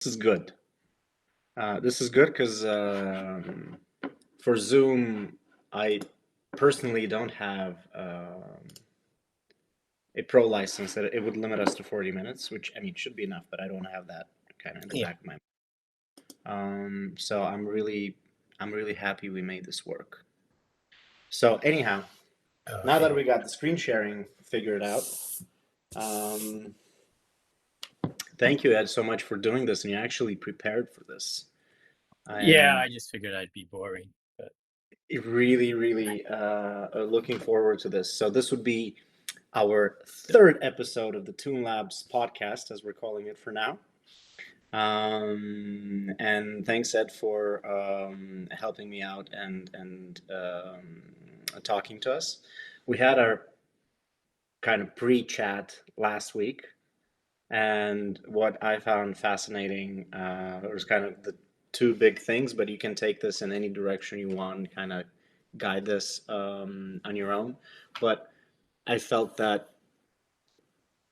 This is good. This is good because for Zoom, I personally don't have a pro license that it would limit us to 40 minutes, which I mean should be enough, but I don't have that kind of in the Yeah. back of my mind. So I'm really happy we made this work. So anyhow, now that we got the screen sharing figured out, um, thank you, Ed, so much for doing this, and you actually prepared for this. I Yeah, am I just figured I'd be boring. But really, really looking forward to this. So this would be our third episode of the Toon Labs podcast, as we're calling it for now. And thanks, Ed, for helping me out and talking to us. We had our kind of pre-chat last week, and what I found fascinating was kind of the two big things, but you can take this in any direction you want, kind of guide this on your own. But I felt that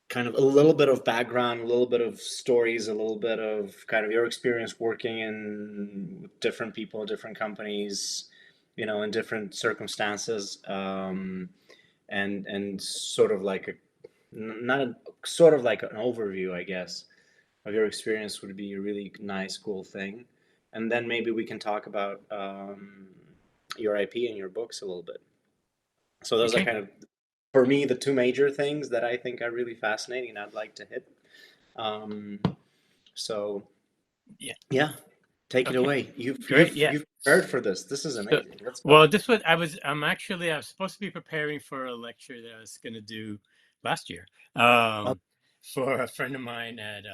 kind of a little bit of background, a little bit of stories, a little bit of kind of your experience working in different people, different companies, in different circumstances, and sort of like a not a, sort of like an overview, I guess, of your experience would be a really nice, cool thing. And then maybe we can talk about your IP and your books a little bit. So those are okay. kind of, for me, the two major things that I think are really fascinating and I'd like to hit. Um, so Yeah. yeah, take it Okay. away. Great. Yeah. You've prepared for this. This is So, amazing. Let's go. well, this was I was supposed to be preparing for a lecture that I was going to do last year Oh, for a friend of mine at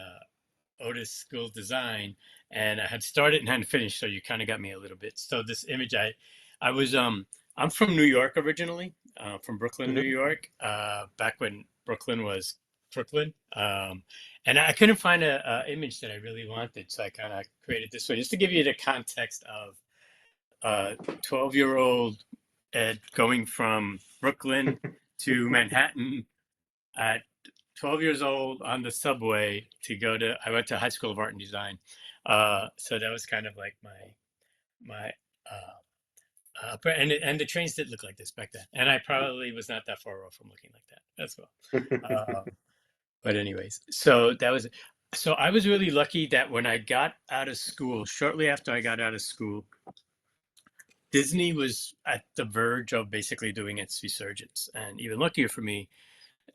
Otis School of Design, and I had started and hadn't finished. So you kind of got me a little bit. So this image, I was I'm from New York originally, from Brooklyn, New mhm. York, back when Brooklyn was Brooklyn. And I couldn't find a image that I really wanted, so I kind of created this one just to give you the context of 12-year-old Ed going from Brooklyn to Manhattan at 12 years old on the subway I went to High School of Art and Design. So that was kind of like my, and the trains did look like this back then. And I probably was not that far off from looking like that as well. But anyways, so I was really lucky that when I got out of school, shortly after I got out of school, Disney was at the verge of basically doing its resurgence. And even luckier for me,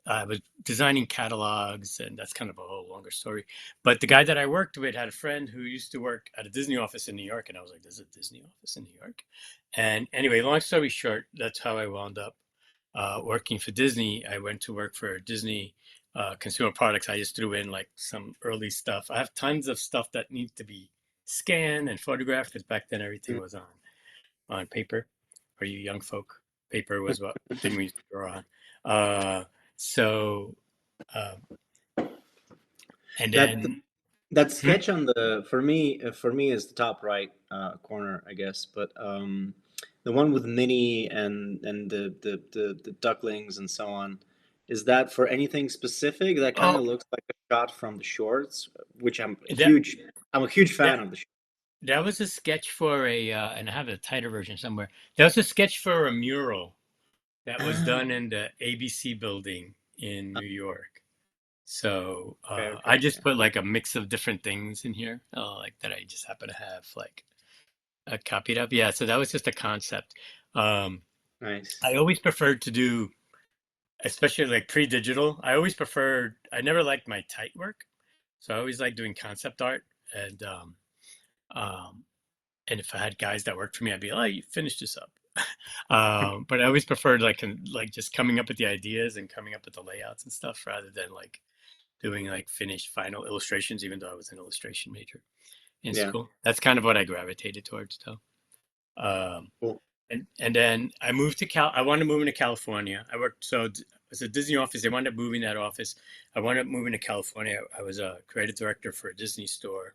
I was designing catalogs, and that's kind of a whole longer story. But the guy that I worked with had a friend who used to work at a Disney office in New York, and I was like, "There's a Disney office in New York." And anyway, long story short, that's how I wound up working for Disney. I went to work for Disney consumer products. I just threw in like some early stuff. I have tons of stuff that needs to be scanned and photographed because back then everything was on paper. For you young folk, paper was what thing we used to draw on. So, um, and that then, that hmm? sketch on the for me is the top right corner, I guess. But the one with Minnie and the ducklings and so on, is that for anything specific? That kind Oh, of looks like a shot from the shorts, which that I'm a huge that fan of the shorts. that was a sketch for and I have a tighter version somewhere. That was a sketch for a mural that was Ah, done in the ABC building in New York. So okay, I okay, just okay. put like a mix of different things in here, like that I just happen to have like copied up. Yeah, so that was just a concept. Um, Nice. I always preferred to do, especially like pre-digital. I never liked my tight work, so I always liked doing concept art. And um, and if I had guys that worked for me, I'd be like, "Oh, you finish this up." But I always preferred like just coming up with the ideas and coming up with the layouts and stuff rather than like doing like finished final illustrations, even though I was an illustration major in Yeah, school. That's kind of what I gravitated towards, though. Um, cool. and then I moved to I wanted to move into California. I worked as a Disney office. They wound up moving that office. I wound up moving to California. I was a creative director for a Disney store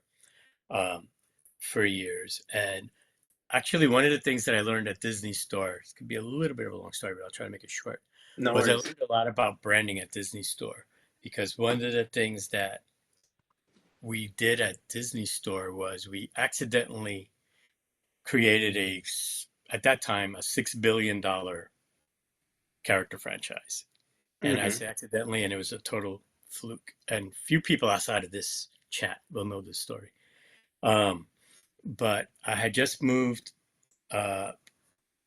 um, for years. And actually, one of the things that I learned at Disney store, it could be a little bit of a long story, but I'll try to make it short, No was I worries. learned a lot about branding at Disney store because one of the things that we did at Disney Store was we accidentally created at that time, a $6 billion character franchise. And I Mm-hmm. say accidentally, and it was a total fluke. And few people outside of this chat will know this story. Um, but I had just moved uh,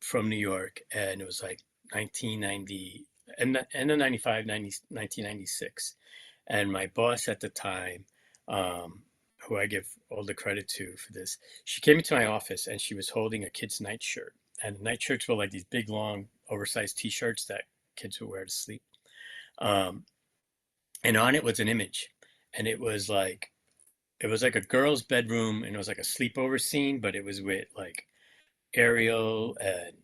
from New York, and it was like 1990, and the 95, 1996. And my boss at the time, who I give all the credit to for this, she came into my office and she was holding a kid's nightshirt. And the nightshirts were like these big, long, oversized t-shirts that kids would wear to sleep. Um, and on it was an image. And it was like a girl's bedroom, and it was like a sleepover scene, but it was with like Ariel and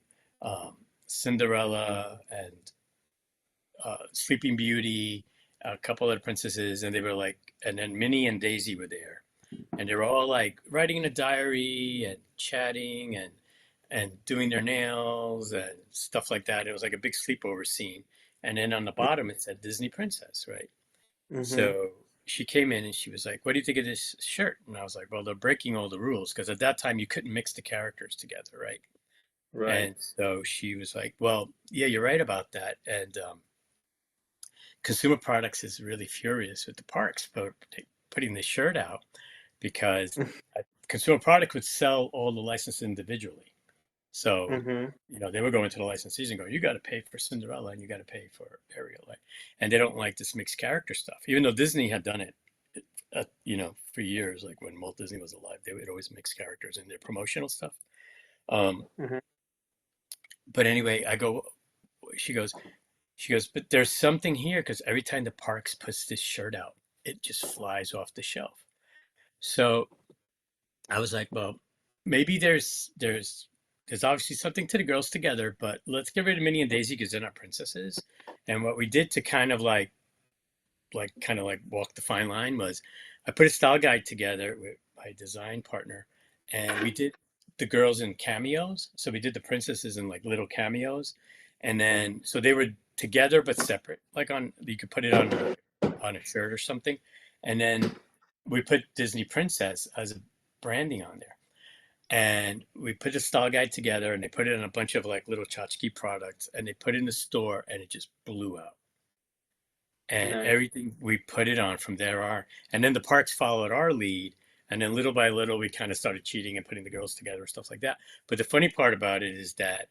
um, Cinderella and Sleeping Beauty, a couple of the princesses, and they were like, and then Minnie and Daisy were there, and they were all like writing in a diary and chatting and doing their nails and stuff like that. It was like a big sleepover scene, and then on the bottom it said Disney Princess, right? Mm-hmm. So she came in and she was like, "What do you think of this shirt?" And I was like, "Well, they're breaking all the rules because at that time you couldn't mix the characters together, right?" Right. And so she was like, "Well, yeah, you're right about that." And Consumer Products is really furious with the parks for putting this shirt out because Consumer Product would sell all the licenses individually. So, Mm-hmm. they were going to the licensees and go, "You got to pay for Cinderella and you got to pay for Ariel." And they don't like this mixed character stuff, even though Disney had done it, for years. Like when Walt Disney was alive, they would always mix characters in their promotional stuff. Um, Mm-hmm. but anyway, she goes, but there's something here because every time the parks puts this shirt out, it just flies off the shelf. So I was like, well, maybe there's obviously something to the girls together, but let's get rid of Minnie and Daisy because they're not princesses. And what we did to kind of like walk the fine line was I put a style guide together with my design partner, and we did the girls in cameos. So we did the princesses in like little cameos, and then so they were together but separate. Like on you could put it on a shirt or something, and then we put Disney Princess as a branding on there. And we put a style guide together, and they put it in a bunch of like little tchotchke products, and they put it in the store, and it just blew out. And Nice. everything we put it on from there on. And then the parks followed our lead. And then little by little, we kind of started cheating and putting the girls together, stuff like that. But the funny part about it is that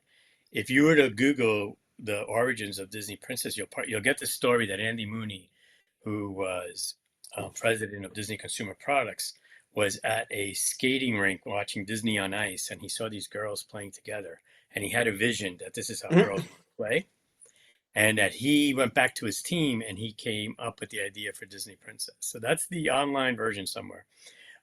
if you were to Google the origins of Disney Princess, you'll get the story that Andy Mooney, who was president of Disney Consumer Products, was at a skating rink watching Disney on Ice, and he saw these girls playing together, and he had a vision that this is how girls want to play, and that he went back to his team and he came up with the idea for Disney Princess. So that's the online version somewhere.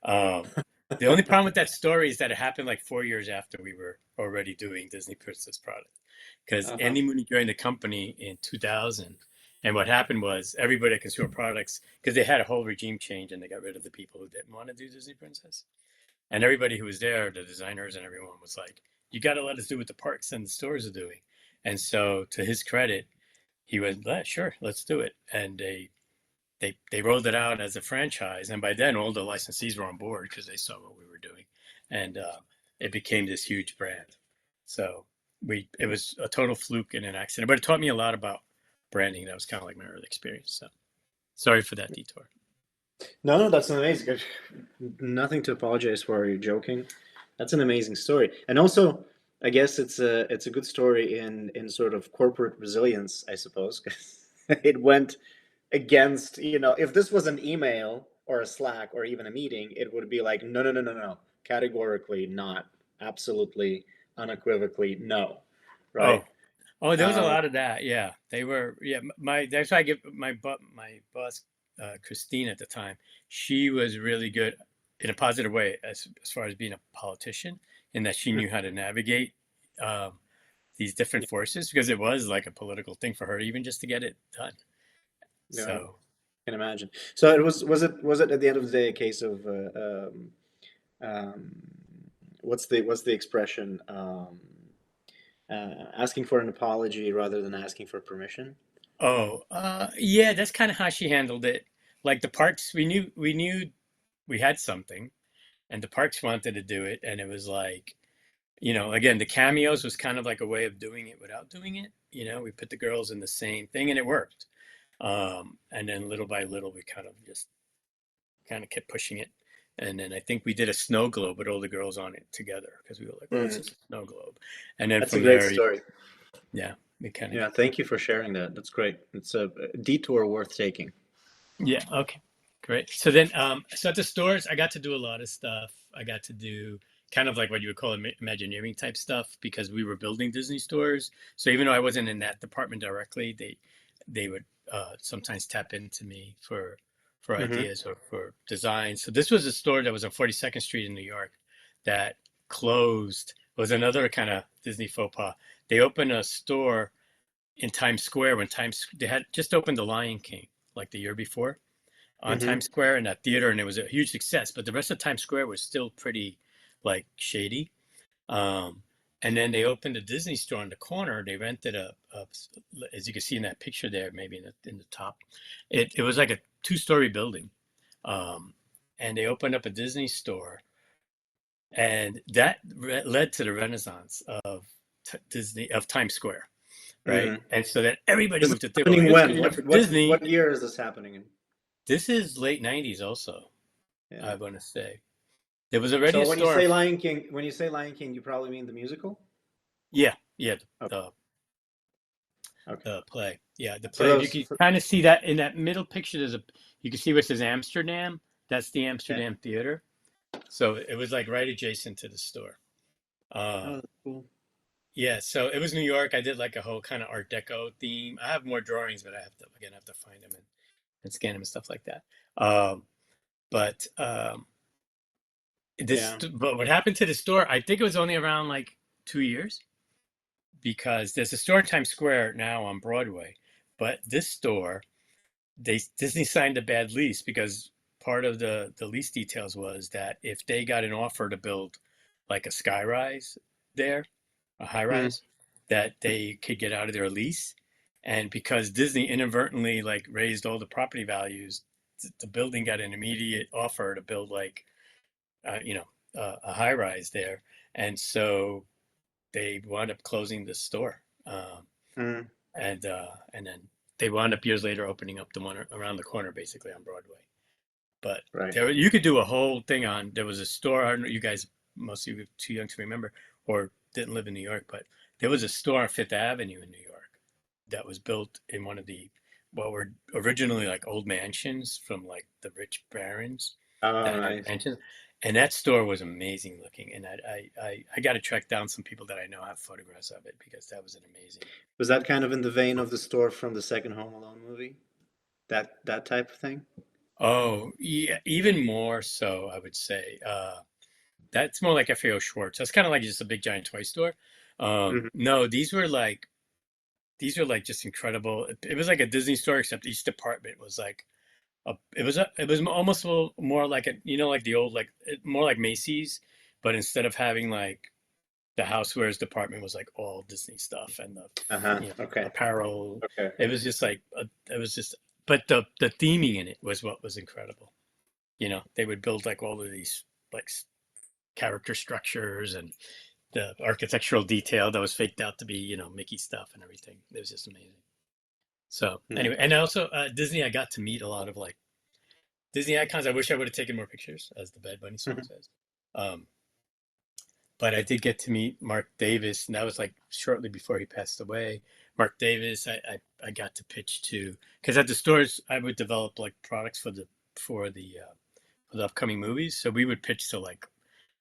Um, the only problem with that story is that it happened like 4 years after we were already doing Disney Princess product, because Uh-huh. Andy Mooney joined the company in 2000. And what happened was everybody at Consumer Products, because they had a whole regime change and they got rid of the people who didn't want to do Disney Princess. And everybody who was there, the designers and everyone was like, you got to let us do what the parks and the stores are doing. And so to his credit, he went, sure, let's do it. And they rolled it out as a franchise. And by then, all the licensees were on board because they saw what we were doing. And it became this huge brand. So it was a total fluke and an accident, but it taught me a lot about branding. That was kind of like my early experience. So sorry for that detour. No, no, that's amazing. Nothing to apologize for. You're joking. That's an amazing story, and also, I guess it's a good story in sort of corporate resilience, I suppose. It went against, if this was an email or a Slack or even a meeting, it would be like, no, no, no, no, no, categorically not, absolutely, unequivocally no, right? Oh, oh, there was a Um, lot of that. Yeah, they were. Yeah, that's why I give my boss, Christine at the time. She was really good in a positive way as far as being a politician, in that she knew how to navigate um, these different forces because it was like a political thing for her, even just to get it done. yeah, So, can imagine. So was it at the end of the day a case of um, what's the expression? Asking for an apology rather than asking for permission. oh, yeah, that's kind of how she handled it. Like the parks, we knew we had something, and the parks wanted to do it, and it was like, again, the cameos was kind of like a way of doing it without doing it. We put the girls in the same thing, and it worked. And then little by little, we kind of kept pushing it. And then I think we did a snow globe with all the girls on it together because we were like, well, it's Mm. just a snow globe. And then That's a from great there, story. yeah, we kind of Yeah, got to. thank you for sharing that. That's great. It's a detour worth taking. Yeah, okay, great. So then, so at the stores, I got to do a lot of stuff. I got to do kind of like what you would call Imagineering type stuff because we were building Disney stores. So even though I wasn't in that department directly, they would sometimes tap into me for Hmm. ideas or for design. So this was a store that was on 42nd Street in New York that closed. It was another kind of Disney faux pas. They opened a store in Times Square when they had just opened The Lion King like the year before on Hmm. Times Square in that theater, and it was a huge success. But the rest of Times Square was still pretty like shady. Um, and then they opened a Disney store on the corner. They rented as you can see in that picture there, maybe in the top. It was like a two-story building, um, and they opened up a Disney store, and that led to the renaissance of Disney of Times Square, right? Hmm. And so then everybody This is moved to well, happening here's when? good enough for What Disney. year is this happening in? This is late '90s, also. Yeah. I want to say there was already So a store. When you say Lion King, you probably mean the musical? Yeah, yeah, Okay. the Okay. the play. Yeah, the For play. You those, can for, kind of see that in that middle picture. You can see where it says Amsterdam. That's the okay. Amsterdam Theater. So it was like right adjacent to the store. Oh, Um, that's cool. yeah, so it was New York. I did like a whole kind of Art Deco theme. I have more drawings, but I have to find them and scan them and stuff like that. But Yeah. but what happened to the store? I think it was only around like 2 years because there's a store in Times Square now on Broadway, but this store Disney signed a bad lease because part of the lease details was that if they got an offer to build like a sky rise there, a high Mm. rise, that they could get out of their lease. And because Disney inadvertently like raised all the property values, the building got an immediate offer to build like a high rise there, and so they wound up closing the store. Mm. And then they wound up years later opening up the one around the corner, basically on Broadway. But Right. you could do a whole thing on. There was a store. I don't know, you guys, most of you are too young to remember or didn't live in New York, but there was a store on Fifth Avenue in New York that was built in one of the what were originally like old mansions from like the rich barons Oh, that had nice. mansions. And that store was amazing looking. And I got to track down some people that I know have photographs of it because that was an amazing. Was that kind of in the vein of the store from the second Home Alone movie? That type of thing? Oh, yeah, even more so, I would say. That's more like FAO Schwartz. That's kind of like just a big giant toy store. Hmm. No, these were like just incredible. It was like a Disney store, except each department was like it was almost a little more like like the old more like Macy's, but instead of having like the housewares department was like all Disney stuff and the Uh-huh. Okay. apparel. Okay. It was just like it was just, but the theming in it was what was incredible. They would build like all of these like character structures and the architectural detail that was faked out to be Mickey stuff and everything. It was just amazing. So Hmm. anyway, and also Disney, I got to meet a lot of like Disney icons. I wish I would have taken more pictures, as the Bad Bunny song Hmm. says. Um, but I did get to meet Mark Davis, and that was like shortly before he passed away. Mark Davis, I got to pitch to because at the stores I would develop like products for the upcoming movies. So we would pitch to like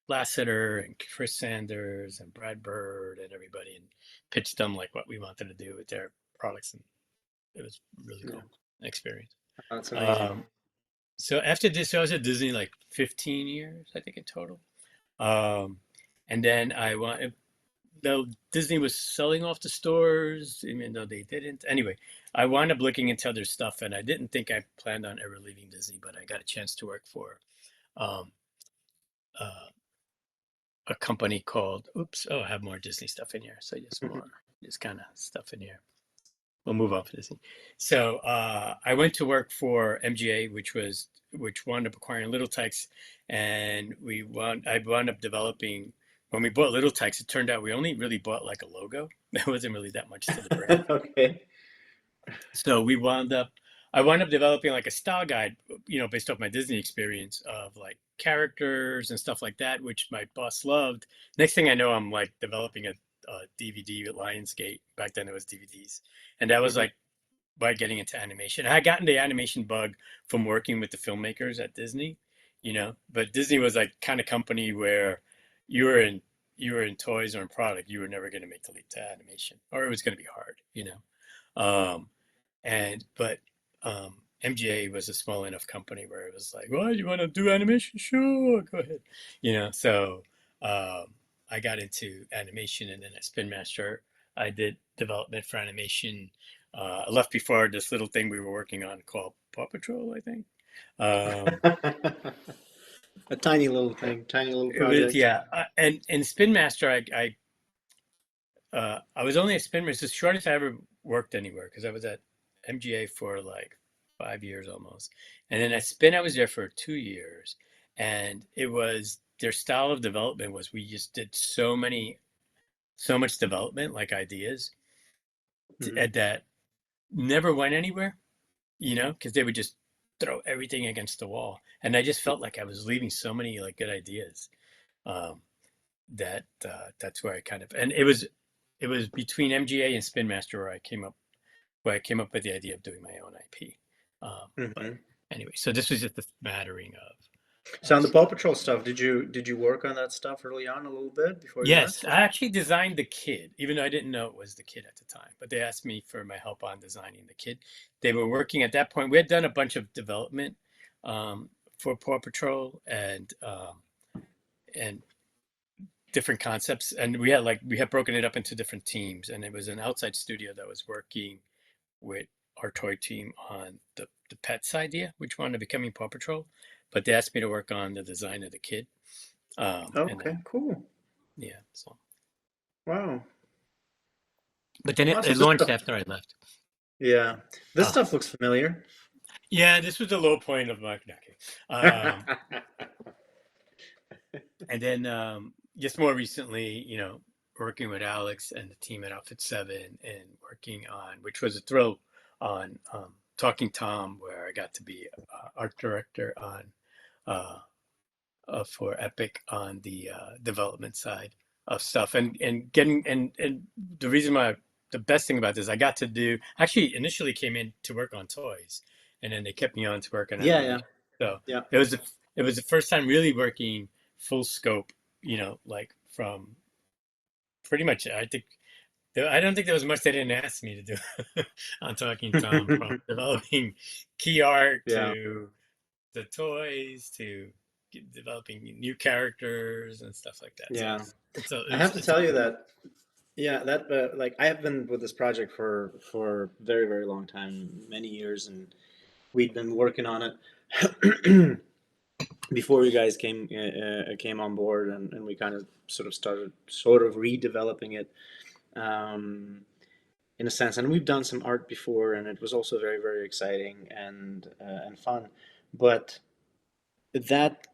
Lasseter and Chris Sanders and Brad Bird and everybody, and pitch them like what we wanted to do with their products, and it was really Yeah. cool experience. That's amazing. Um, so after this, I was at Disney like 15 years, I think in total. Um, and then though Disney was selling off the stores, even though they didn't. Anyway, I wound up looking into other stuff, and I didn't think I planned on ever leaving Disney, but I got a chance to work for um, uh, a company called, oops, oh, I have more Disney stuff in here. So just more, just kind of stuff in here. we'll move on for this. So I went to work for MGA, which wound up acquiring Little Tikes, and I wound up developing. When we bought Little Tikes, it turned out we only really bought like a logo. There wasn't really that much to the brand. Okay. So I wound up developing like a style guide, based off my Disney experience of like characters and stuff like that, which my boss loved. Next thing I know, I'm like developing a DVD at Lionsgate. Back then it was DVDs. And that was Hmm. like by getting into animation. I had gotten the animation bug from working with the filmmakers at Disney, but Disney was like kind of company where you were in you were in toys or in product, you were never going to make the leap to animation, or it was going to be hard. Um, but MGA was a small enough company where it was like, well, you want to do animation? Sure, go ahead. So um, I got into animation, and then at Spin Master, I did development for animation. I left before this little thing we were working on called PAW Patrol, I think. Um, A tiny little thing, tiny little it was project. yeah, and Spin Master, I was only at Spin Master. It's the shortest I ever worked anywhere because I was at MGA for like 5 years almost. And then at Spin, I was there for 2 years. And it was their style of development was we just did so much development, like ideas, Hmm. that never went anywhere, because they would just throw everything against the wall. And I just felt like I was leaving so many like good ideas. Um, that's where I kind of, and it was between MGA and Spin Master where I came up with the idea of doing my own IP. But Hmm. anyway, so this was just a mattering So of on the Paw stuff. Patrol stuff, did you work on that stuff early on a little bit before you Yes, left? I actually designed the kid, even though I didn't know it was the kid at the time. But they asked me for my help on designing the kid. They were working at that point. We had done a bunch of development um, for Paw Patrol and different concepts, and we had broken it up into different teams, and it was an outside studio that was working with our toy team on the pets idea, which wound up becoming Paw Patrol. But they asked me to work on the design of the kid. And Okay, cool. yeah, so. Wow. But then it Awesome. This launched stuff, after I left. yeah. This Ah, stuff looks familiar. yeah, this was the low point of my. No, okay. And then just more recently, working with Alex and the team at Outfit Seven and working on, which was a thrill, on Talking Tom, where I got to be art director on uh, for Epic on the development side of stuff, and getting and the best thing about this, I got to do actually initially came in to work on toys, and then they kept me on to work on Yeah, yeah, animation. So yeah. it was the first time really working full scope, like from pretty much I don't think there was much they didn't ask me to do on Talking Tom, from developing key art Yeah. to the toys to developing new characters and stuff like that. So Yeah. I it's have to it's a tell you cool. that, yeah, that like I have been with this project for very, very long time, many years, and we'd been working on it before you guys came on board, and we kind of started redeveloping it, um, in a sense. And we've done some art before, and it was also very, very exciting and fun. But that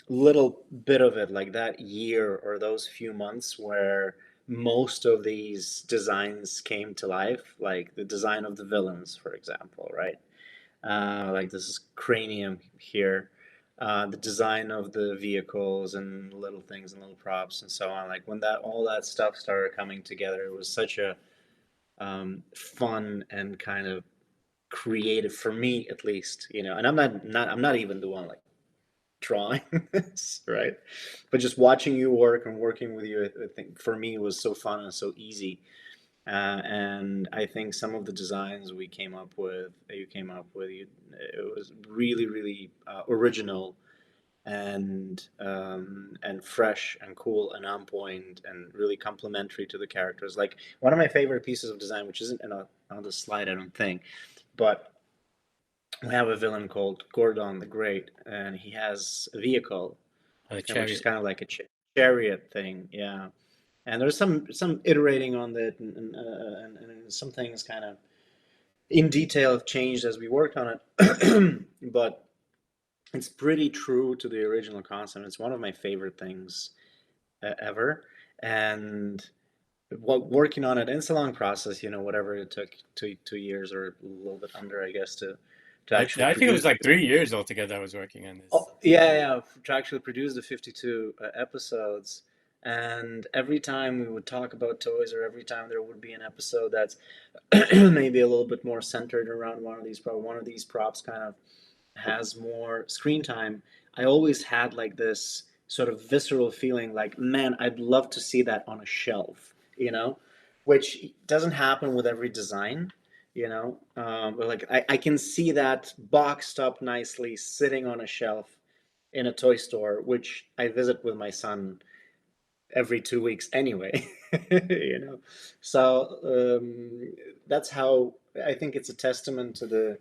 little bit of it, like that year or those few months where most of these designs came to life, like the design of the villains, for example, right? Like this is cranium here. The design of the vehicles and little things and little props and so on. Like when that all that stuff started coming together, it was such a fun and kind of creative for me, at least. And I'm not even the one like drawing this, right? But just watching you work and working with you, I think for me was so fun and so easy. And I think some of the designs you came up with, it was really, really original and fresh and cool and on point and really complimentary to the characters. Like one of my favorite pieces of design, which isn't on the slide, I don't think, but we have a villain called Gordon the Great, and he has a vehicle, The and which is chariot. kind of like a chariot thing, yeah. And there's some iterating on that, and some things kind of. in detail have changed as we worked on it, but it's pretty true to the original concept. It's one of my favorite things ever. And what working on it, and it's a long process, whatever it took 2 years or a little bit under, I guess, to actually I think it produce. was like 3 years altogether I was working on this. Oh, yeah, yeah, to actually produce the 52 episodes. And every time we would talk about toys, or every time there would be an episode that's maybe a little bit more centered around one of these props kind of has more screen time, I always had like this sort of visceral feeling like, man, I'd love to see that on a shelf, which doesn't happen with every design, but like I can see that boxed up nicely sitting on a shelf in a toy store, which I visit with my son every 2 weeks anyway, you know. So that's how I think it's a testament to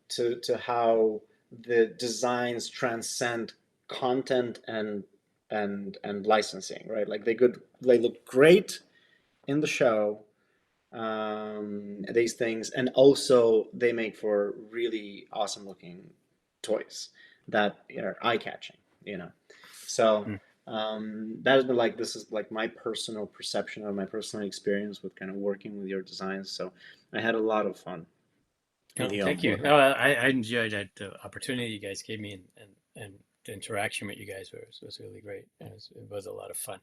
to how the designs transcend content and licensing, right? Like they look great in the show, these things, and also they make for really awesome looking toys that are eye catching, you know. So Mm. that has been like, this is like my personal perception of my personal experience with kind of working with your designs. So I had a lot of fun with No, you on thank you. board. No, I enjoyed that the opportunity you guys gave me, and the interaction with you guys was really great. It was a lot of fun.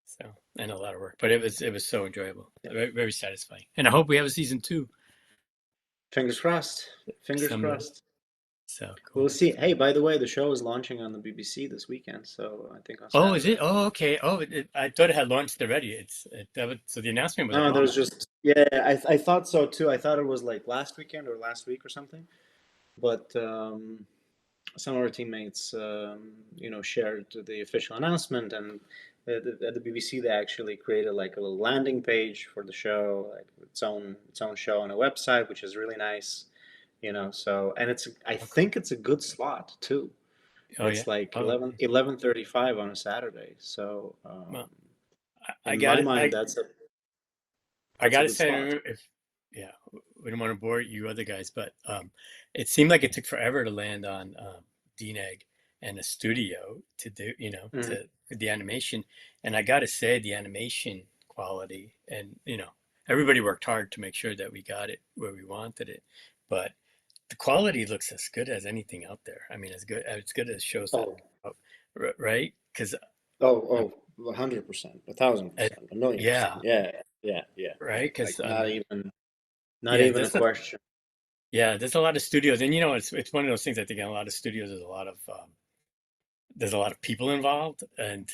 So, and a lot of work, but it was so enjoyable, Yeah. very, very satisfying. And I hope we have a season two Fingers crossed. Fingers someday. crossed. So We'll cool. see. Hey, by the way, the show is launching on the BBC this weekend, so I think on Oh, is it? Saturday. Oh, okay. Oh, I thought it had launched already. So the announcement was a No, while there's back. just, yeah, I thought so too. I thought it was like last weekend or last week or something. But some of our teammates, shared the official announcement, and at the BBC they actually created like a little landing page for the show, like its own show on a website, which is really nice. So, and I Oh, cool. think it's a good slot too. Oh yeah. It's like Oh, 11:35 on a Saturday. So well, I in got my it. mind, I that's a gotta good slot. say, if yeah, we don't want to bore you other guys, but it seemed like it took forever to land on DNEG and a studio to do, Mm. to the animation. And I gotta say, the animation quality, and everybody worked hard to make sure that we got it where we wanted it, but the quality looks as good as anything out there. I mean, as good as shows that, Oh, right? Because oh, 100%, 1,000%, a million percent. yeah, Yeah, yeah, yeah, yeah. right. Like Because not yeah, even a question. there's a lot of studios, and it's one of those things. I think in a lot of studios, there's a lot of people involved, and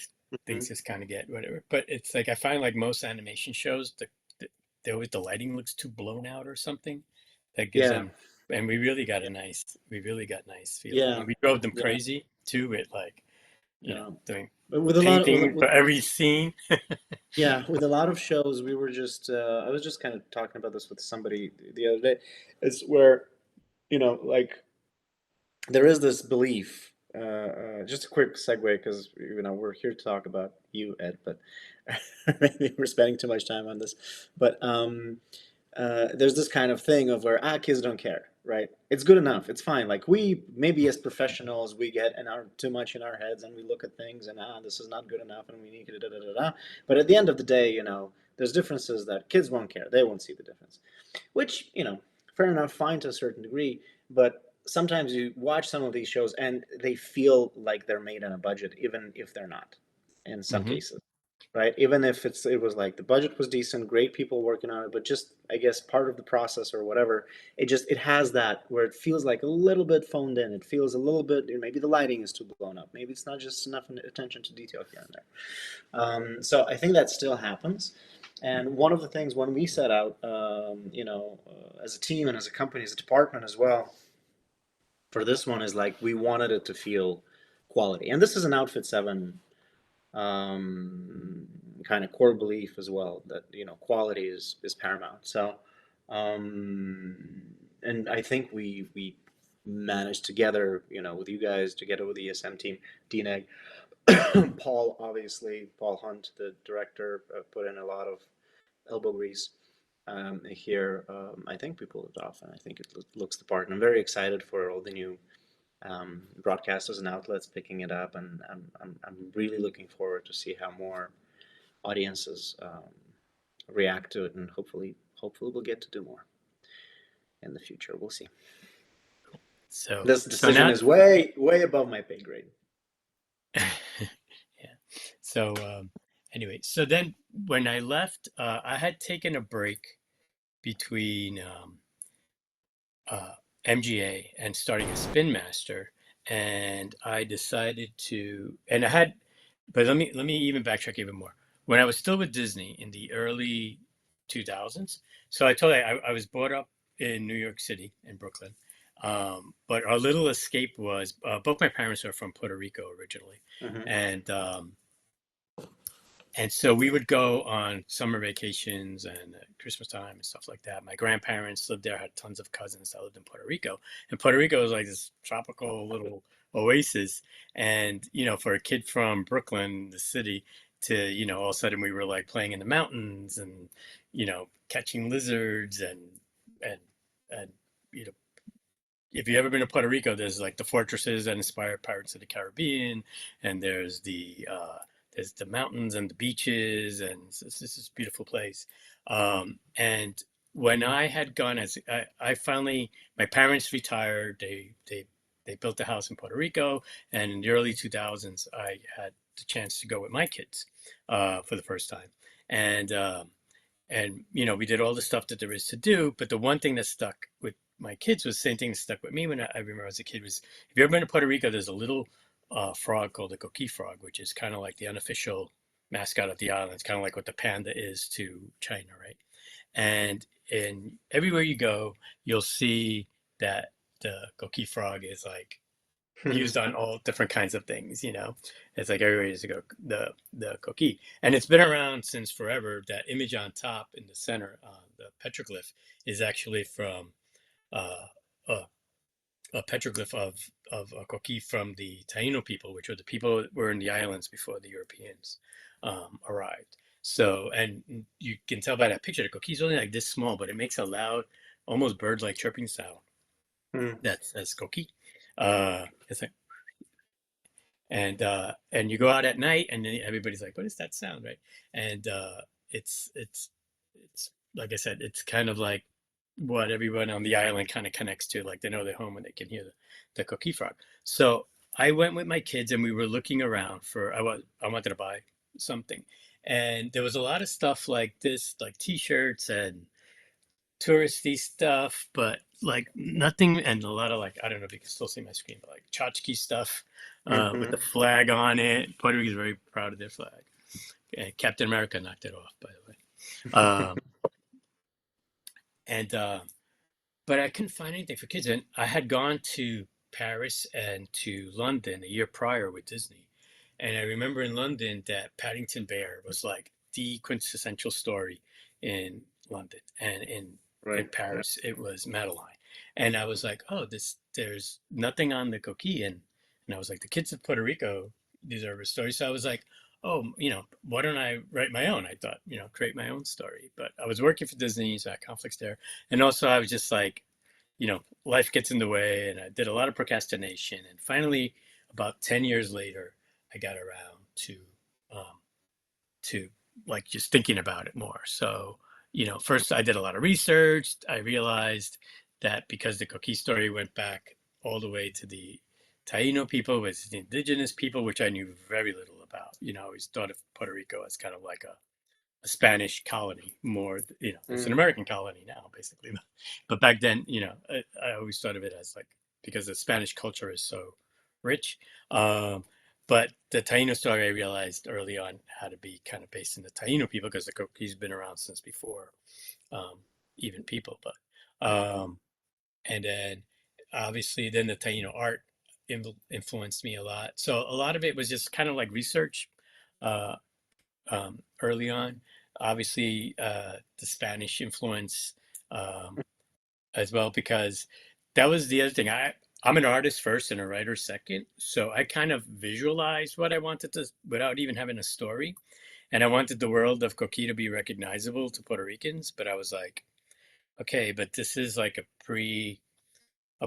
things Mhm. just kind of get whatever. But it's like I find like most animation shows, the lighting looks too blown out or something. That gives Yeah, them, and we really got nice feeling, yeah, and we drove them yeah, crazy too with like yeah. doing But with a lot of painting for every scene. yeah, with a lot of shows, we were just I was just kind of talking about this with somebody the other day. It's where, like, there is this belief. Just a quick segue, because we're here to talk about you, Ed, but maybe we're spending too much time on this. But there's this kind of thing of where kids don't care, right? It's good enough. It's fine. Like, we maybe as professionals we get in our too much in our heads, and we look at things and this is not good enough, and we need to da da da da. But at the end of the day, there's differences that kids won't care. They won't see the difference, which, fair enough, fine to a certain degree. But sometimes you watch some of these shows and they feel like they're made on a budget, even if they're not, in some Hmm. cases, right? Even if it was like the budget was decent, great people working on it, but just, I guess, part of the process or whatever, it has that where it feels like a little bit phoned in. It feels a little bit, maybe the lighting is too blown up, maybe it's not just enough attention to detail here and there. So I think that still happens. And one of the things when we set out, as a team and as a company, as a department as well, for this one is like we wanted it to feel quality. And this is an Outfit 7 kind of core belief as well, that quality is paramount. So and I think we managed together, with you guys, together with the ESM team, DNEG, Paul Hunt, the director, put in a lot of elbow grease. here. I think we pulled it off, and I think it looks the part. And I'm very excited for all the new broadcasters and outlets picking it up, and I'm really looking forward to see how more audiences react to it, and hopefully we'll get to do more in the future. We'll see. So This so decision now is way above my pay grade. yeah. So anyway, so then when I left, I had taken a break between uh, MGA and starting a Spin Master, and I decided to, and I had, but let me even backtrack even more. When I was still with Disney in the early 2000s, so I told you I was brought up in New York City in Brooklyn, but our little escape was both my parents are from Puerto Rico originally, Mm-hmm. and and so we would go on summer vacations and Christmas time and stuff like that. My grandparents lived there, had tons of cousins that lived in Puerto Rico. And Puerto Rico was like this tropical little oasis. And, for a kid from Brooklyn, the city, to, all of a sudden we were like playing in the mountains and, catching lizards and, and, you know, if you've ever been to Puerto Rico, there's like the fortresses that inspired Pirates of the Caribbean, and there's the mountains and the beaches, and it's this beautiful place. And when I had gone, I finally, my parents retired. They built a house in Puerto Rico, and in the early 2000s, I had the chance to go with my kids for the first time, and we did all the stuff that there is to do. But the one thing that stuck with my kids was the same thing that stuck with me when I remember as a kid was, if you've ever been to Puerto Rico, there's a little frog called the coqui frog, which is kind of like the unofficial mascot of the island. It's kind of like what the panda is to China, right? And everywhere you go, you'll see that the coqui frog is like used on all different kinds of things. It's like everywhere used to go the coquille, and it's been around since forever. That image on top in the center, the petroglyph, is actually from uh, a, a petroglyph of a coquille from the Taino people, which were the people that were in the islands before the Europeans arrived. So, and you can tell by that picture, the coquille is only like this small, but it makes a loud, almost bird-like chirping sound. Mm. That's coquille. It's like, and you go out at night and then everybody's like, what is that sound, right? And it's like I said, it's kind of like what everyone on the island kind of connects to, like they know they're home when they can hear the coqui frog. So I went with my kids and we were looking around for, I wanted to buy something, and there was a lot of stuff like this, like t-shirts and touristy stuff, but like nothing, and a lot of like, I don't know if you can still see my screen, but like tchotchke stuff with Mm-hmm. the flag on it. Puerto Rico is very proud of their flag. And Captain America knocked it off, by the way. And But I couldn't find anything for kids. And I had gone to Paris and to London a year prior with Disney. And I remember in London that Paddington Bear was like the quintessential story in London. And in Right. Yeah. Paris, it was Madeline. And I was like, oh, there's nothing on the coquille. And I was like, the kids of Puerto Rico deserve a story. So I was like, oh, why don't I write my own? I thought, create my own story. But I was working for Disney, so I had conflicts there. And also, I was just like, life gets in the way, and I did a lot of procrastination. And finally, about 10 years later, I got around um, to like just thinking about it more. So, first I did a lot of research. I realized that because the cookie story went back all the way to the Taino people, with the indigenous people, which I knew very little about. I always thought of Puerto Rico as kind of like a Spanish colony more, it's an Mm. American colony now, basically. But back then, I always thought of it as like, because the Spanish culture is so rich. Um, but the Taino story, I realized early on, had to be kind of based in the Taino people, because the cookie's been around since before um, even people. But and then obviously, then the Taino art influenced me a lot. So a lot of it was just kind of like research. Uh, Early on. Obviously, the Spanish influence um, as well, because that was the other thing. I'm an artist first and a writer second, so I kind of visualized what I wanted to without even having a story. and I wanted the world of Coquille to be recognizable to Puerto Ricans, but I was like, okay, but this is like a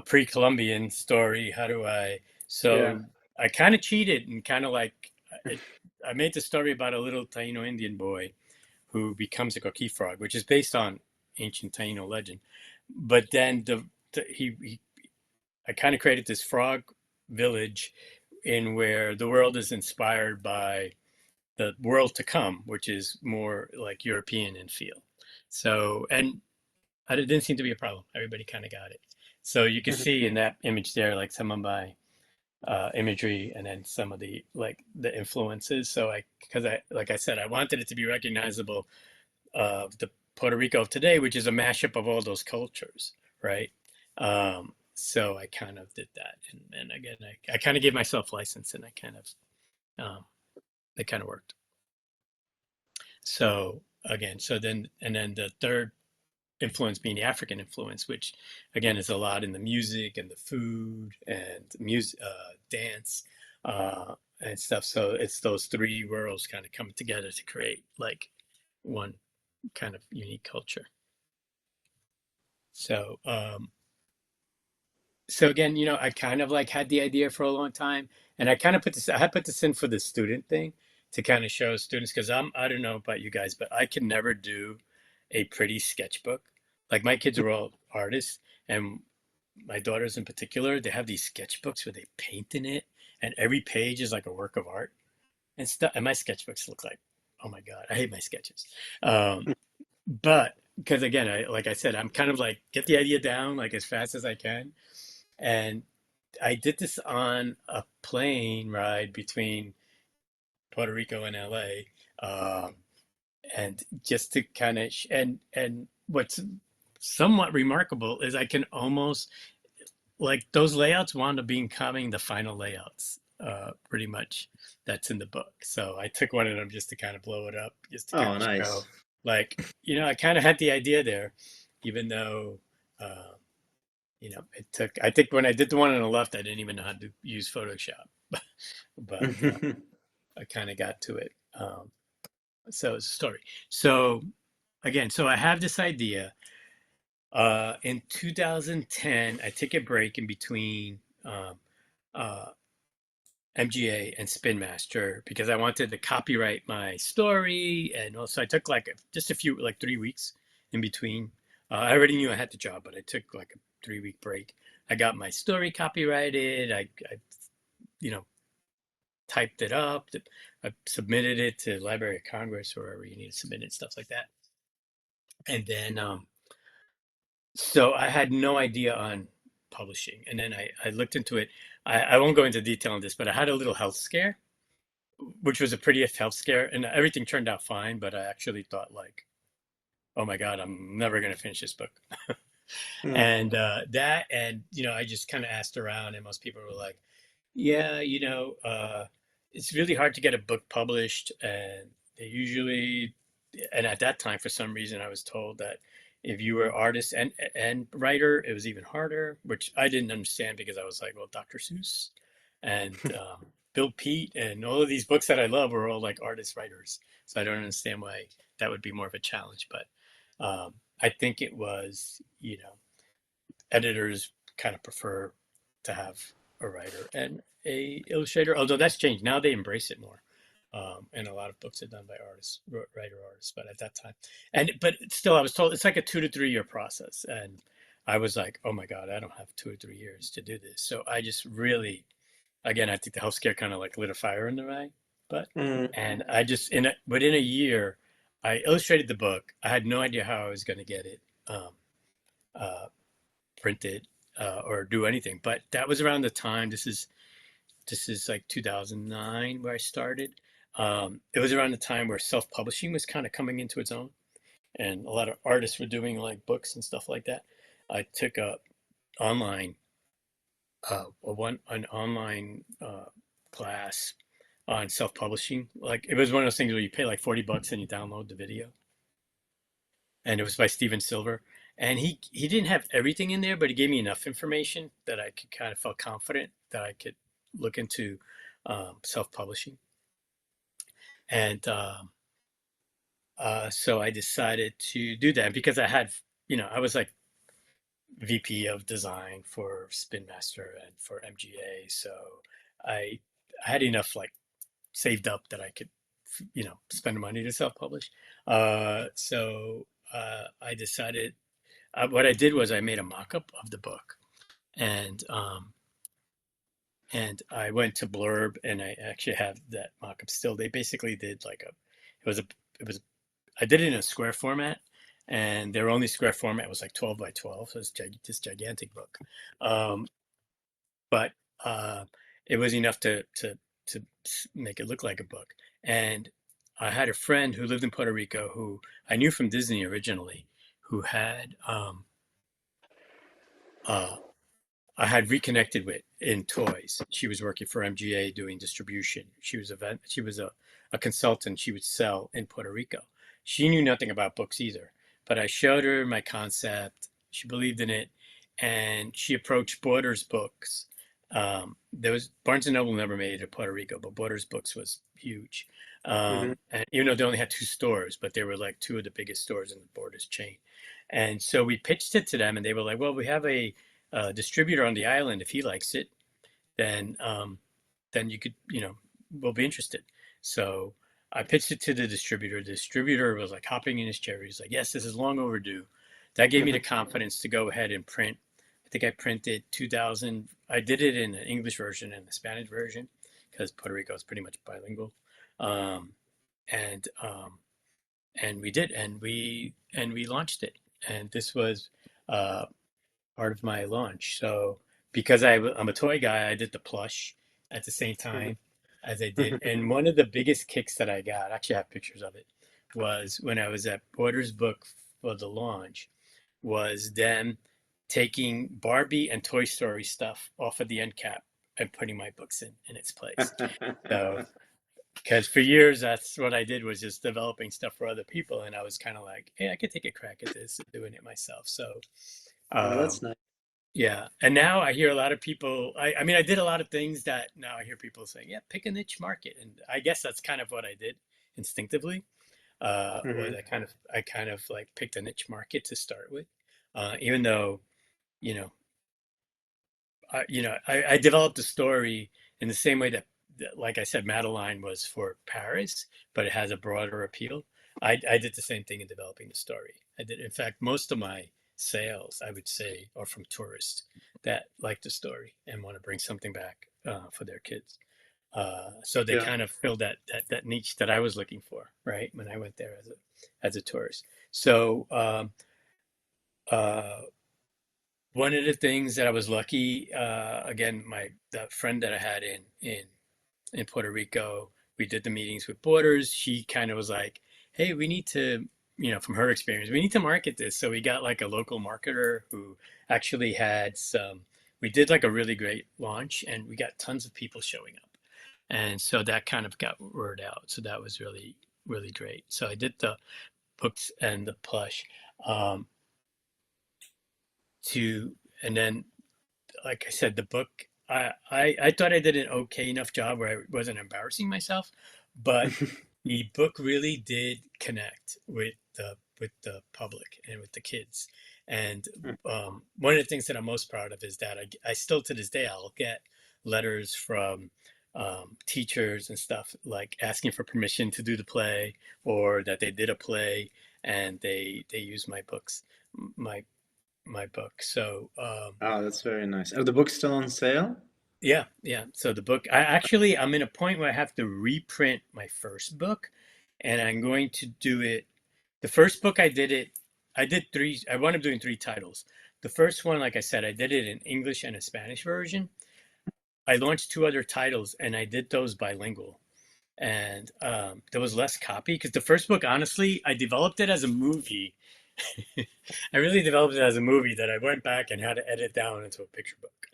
pre-Columbian story. How do I? Yeah. So I kind of cheated and kind of like it, I made the story about a little Taino Indian boy who becomes a coquille frog, which is based on ancient Taino legend. But then he I kind of created this frog village in where the world is inspired by the world to come, which is more like European in feel. So, and it didn't seem to be a problem. Everybody kind of got it. So you can see in that image there, like some of my imagery and then some of the like the influences. So because I, like I said, I wanted it to be recognizable of the Puerto Rico of today, which is a mashup of all those cultures, right? So I kind of did that, and again, I kind of gave myself license, and I kind of it kind of worked. So again, so then and then the third influence being the African influence, which again is a lot in the music and the food and music, dance, and stuff. So it's those three worlds kind of coming together to create like one kind of unique culture. So, so again, I kind of like had the idea for a long time, and I had put this in for the student thing to kind of show students because I don't know about you guys, but I can never do a pretty sketchbook. Like my kids are all artists, and my daughters in particular, they have these sketchbooks where they paint in it, and every page is like a work of art and stuff. And my sketchbooks look like, oh my God, I hate my sketches. Um, but because again, like I said, I'm kind of like get the idea down like as fast as I can. And I did this on a plane ride between Puerto Rico and LA. And just to kind of, and what's somewhat remarkable is I can almost like those layouts wound up becoming the final layouts, pretty much that's in the book. So I took one of them just to kind of blow it up, just to kind Oh, of nice. show, like, I kind of had the idea there, even though, uh, it took, I think when I did the one on the left, I didn't even know how to use Photoshop, but I kind of got to it. So it's a story. So again, so I have this idea. In 2010, I take a break in between uh, MGA and Spin Master because I wanted to copyright my story, and also I took like just a few, like 3 weeks in between. I already knew I had the job, but I took like a 3 week break. I got my story copyrighted. I you know, typed it up. I submitted it to Library of Congress or wherever you need to submit it, stuff like that. And then so I had no idea on publishing. And then I looked into it. I won't go into detail on this, but I had a little health scare, which was a pretty health scare, and everything turned out fine. But I actually thought like, oh my God, I'm never going to finish this book. Mm. And that, and I just kind of asked around, and most people were like, yeah, it's really hard to get a book published, and they usually, and at that time, for some reason, I was told that if you were artist and writer, it was even harder, which I didn't understand because I was like, well, Dr. Seuss and Bill Pete and all of these books that I love were all like artist writers, so I don't understand why that would be more of a challenge. But I think it was, editors kind of prefer to have a writer and a illustrator, although that's changed now. They embrace it more, and a lot of books are done by artists, writer artists. But at that time, but still I was told it's like a 2 to 3 year process, and I was like, oh my God, I don't have 2 or 3 years to do this. So I just really, again, I think the health scare kind of like lit a fire in the but Mm. and I just within a year I illustrated the book. I had no idea how I was going to get it uh, printed, or do anything. But that was around the time. This is like 2009 where I started. It was around the time where self-publishing was kind of coming into its own, and a lot of artists were doing like books and stuff like that. I took a online an online class on self-publishing. Like it was one of those things where you pay like $40 and you download the video, and it was by Steven Silver. And he didn't have everything in there, but he gave me enough information that I could kind of felt confident that I could look into self-publishing. And So I decided to do that because I had, I was like VP of design for Spin Master and for MGA. So I, I had enough like saved up that I could, spend money to self-publish. I decided, what I did was I made a mock-up of the book, and I went to Blurb, and I actually have that mock-up still. They basically did like it was I did it in a square format, and their only square format was like 12 by 12, so it's this gigantic book. Um, but it was enough to make it look like a book. And I had a friend who lived in Puerto Rico who I knew from Disney originally, who had uh, I had reconnected with in toys. She was working for MGA doing distribution. She was a consultant. She would sell in Puerto Rico. She knew nothing about books either, but I showed her my concept. She believed in it, and she approached Borders Books. There was Barnes and Noble never made it to Puerto Rico, but Borders Books was huge. Hmm. And even though they only had two stores, but they were like two of the biggest stores in the Borders chain. And so we pitched it to them, and they were like, "Well, we have a distributor on the island. If he likes it, then you could, we'll be interested." So I pitched it to the distributor. The distributor was like hopping in his chair. He's like, "Yes, this is long overdue." That gave me the confidence to go ahead and print. I think I printed 2,000. I did it in an English version and a Spanish version because Puerto Rico is pretty much bilingual. Um, and we did, and we launched it. And this was uh, part of my launch. So because I'm a toy guy, I did the plush at the same time as I did. And one of the biggest kicks that I got, actually I have pictures of it, was when I was at Borders Book for the launch, was them taking Barbie and Toy Story stuff off of the end cap and putting my books in its place. So because for years that's what I did, was just developing stuff for other people, and I was kind of like, hey, I could take a crack at this, doing it myself. So Oh, um, that's nice. yeah, and now I hear a lot of people. I mean, I did a lot of things that now I hear people saying, "Yeah, pick a niche market," and I guess that's kind of what I did instinctively. Was Hmm. I kind of like picked a niche market to start with, even though you know I developed a story in the same way that, like I said, Madeline was for Paris, but it has a broader appeal. I did the same thing in developing the story. I did, in fact, most of my sales, I would say, are from tourists that like the story and want to bring something back for their kids. So they Yeah. kind of filled that niche that I was looking for, right, when I went there as a tourist. So uh, one of the things that I was lucky, again, the friend that I had in Puerto Rico, we did the meetings with Borders. She kind of was like, "Hey, we need to, from her experience, we need to market this." So we got like a local marketer who actually had some. We did like a really great launch, and we got tons of people showing up, and so that kind of got word out. So that was really really great. So I did the books and the plush. Um, to and then like I said, the book, I thought I did an okay enough job where I wasn't embarrassing myself, but the book really did connect with the public and with the kids. And one of the things that I'm most proud of is that I still to this day I'll get letters from teachers and stuff like asking for permission to do the play, or that they did a play and they use my books, my my book. So Oh, that's very nice. Are the books still on sale? yeah, yeah. So the book, I'm in a point where I have to reprint my first book, and I'm going to do it. The first book I did three, I wound up doing three titles. The first one, like I said, I did it in English and a Spanish version. I launched two other titles, and I did those bilingual. And there was less copy because the first book, honestly, I developed it as a movie. I really developed it as a movie that I went back and had to edit down into a picture book.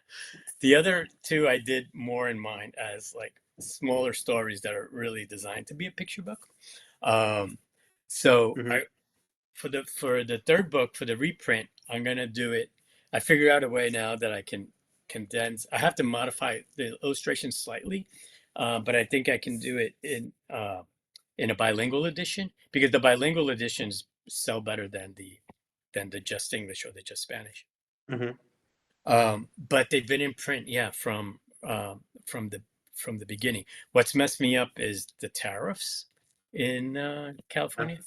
The other two I did more in mind as like smaller stories that are really designed to be a picture book. Um, so Hmm. I for the third book for the reprint, I'm gonna do it. I figured out a way now that I can condense. I have to modify the illustration slightly, but I think I can do it in. in a bilingual edition, because the bilingual editions sell better than the just English or the just Spanish. Hmm. But they've been in print, yeah, from the beginning. What's messed me up is the tariffs in California,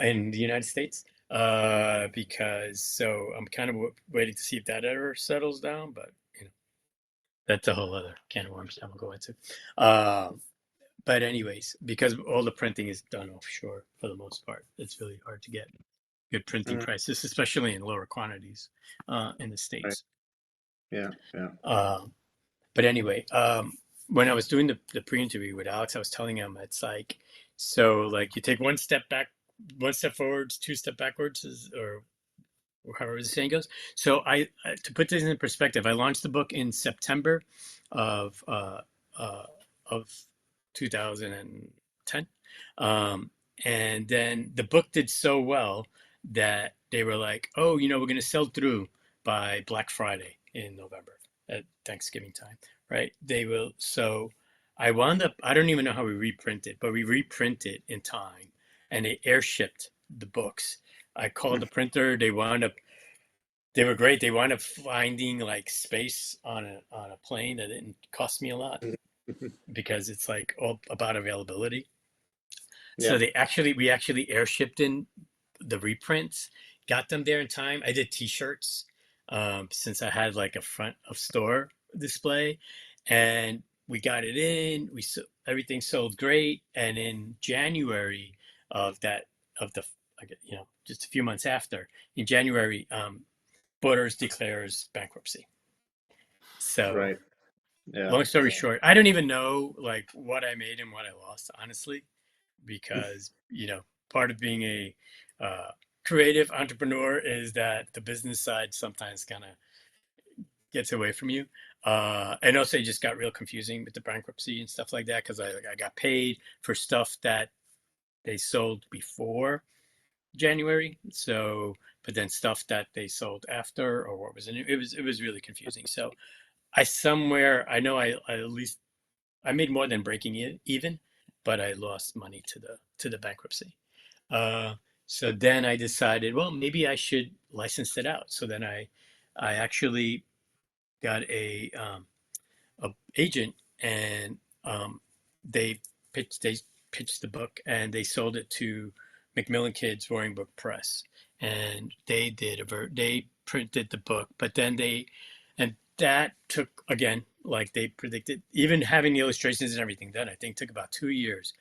in the United States, because so I'm kind of waiting to see if that ever settles down. But you know, that's a whole other can of worms I won't go into. But anyways, because all the printing is done offshore for the most part, it's really hard to get good printing Hmm. prices, especially in lower quantities in the Right. States. Yeah. Yeah. Um, but anyway, when I was doing the pre-interview with Alex, I was telling him it's like, so like you take one step back, one step forwards, two step backwards, or however the saying goes. So to put this in perspective, I launched the book in September of uh, of 2010, um, and then the book did so well that they were like, "Oh, we're going to sell through by Black Friday in November at Thanksgiving time, right?" They will. So I wound up. I don't even know how we reprinted, but we reprinted in time, and they airshipped the books. I called the printer. They were great. They wound up finding like space on a plane that didn't cost me a lot because it's like all about availability. So Yeah. we actually airshipped in the reprints, got them there in time. I did T-shirts, since I had like a front of store display, and we got it in. Everything sold great, and in January of that of the just a few months after, in January, Borders declares bankruptcy. So Right. Yeah. long story short, I don't even know like what I made and what I lost, honestly, because part of being a creative entrepreneur is that the business side sometimes kind of gets away from you. And also, it just got real confusing with the bankruptcy and stuff like that because I got paid for stuff that they sold before January. So, but then stuff that they sold after, or what was in it, it was really confusing. So I know I at least I made more than breaking it even, but I lost money to the bankruptcy. Uh, so then I decided, well, maybe I should license it out. So then I actually got a agent, and they they pitched the book, and they sold it to Macmillan Kids Roaring Brook Press, and they printed the book, but then and that took, again, like they predicted, even having the illustrations and everything done, I think took about 2 years.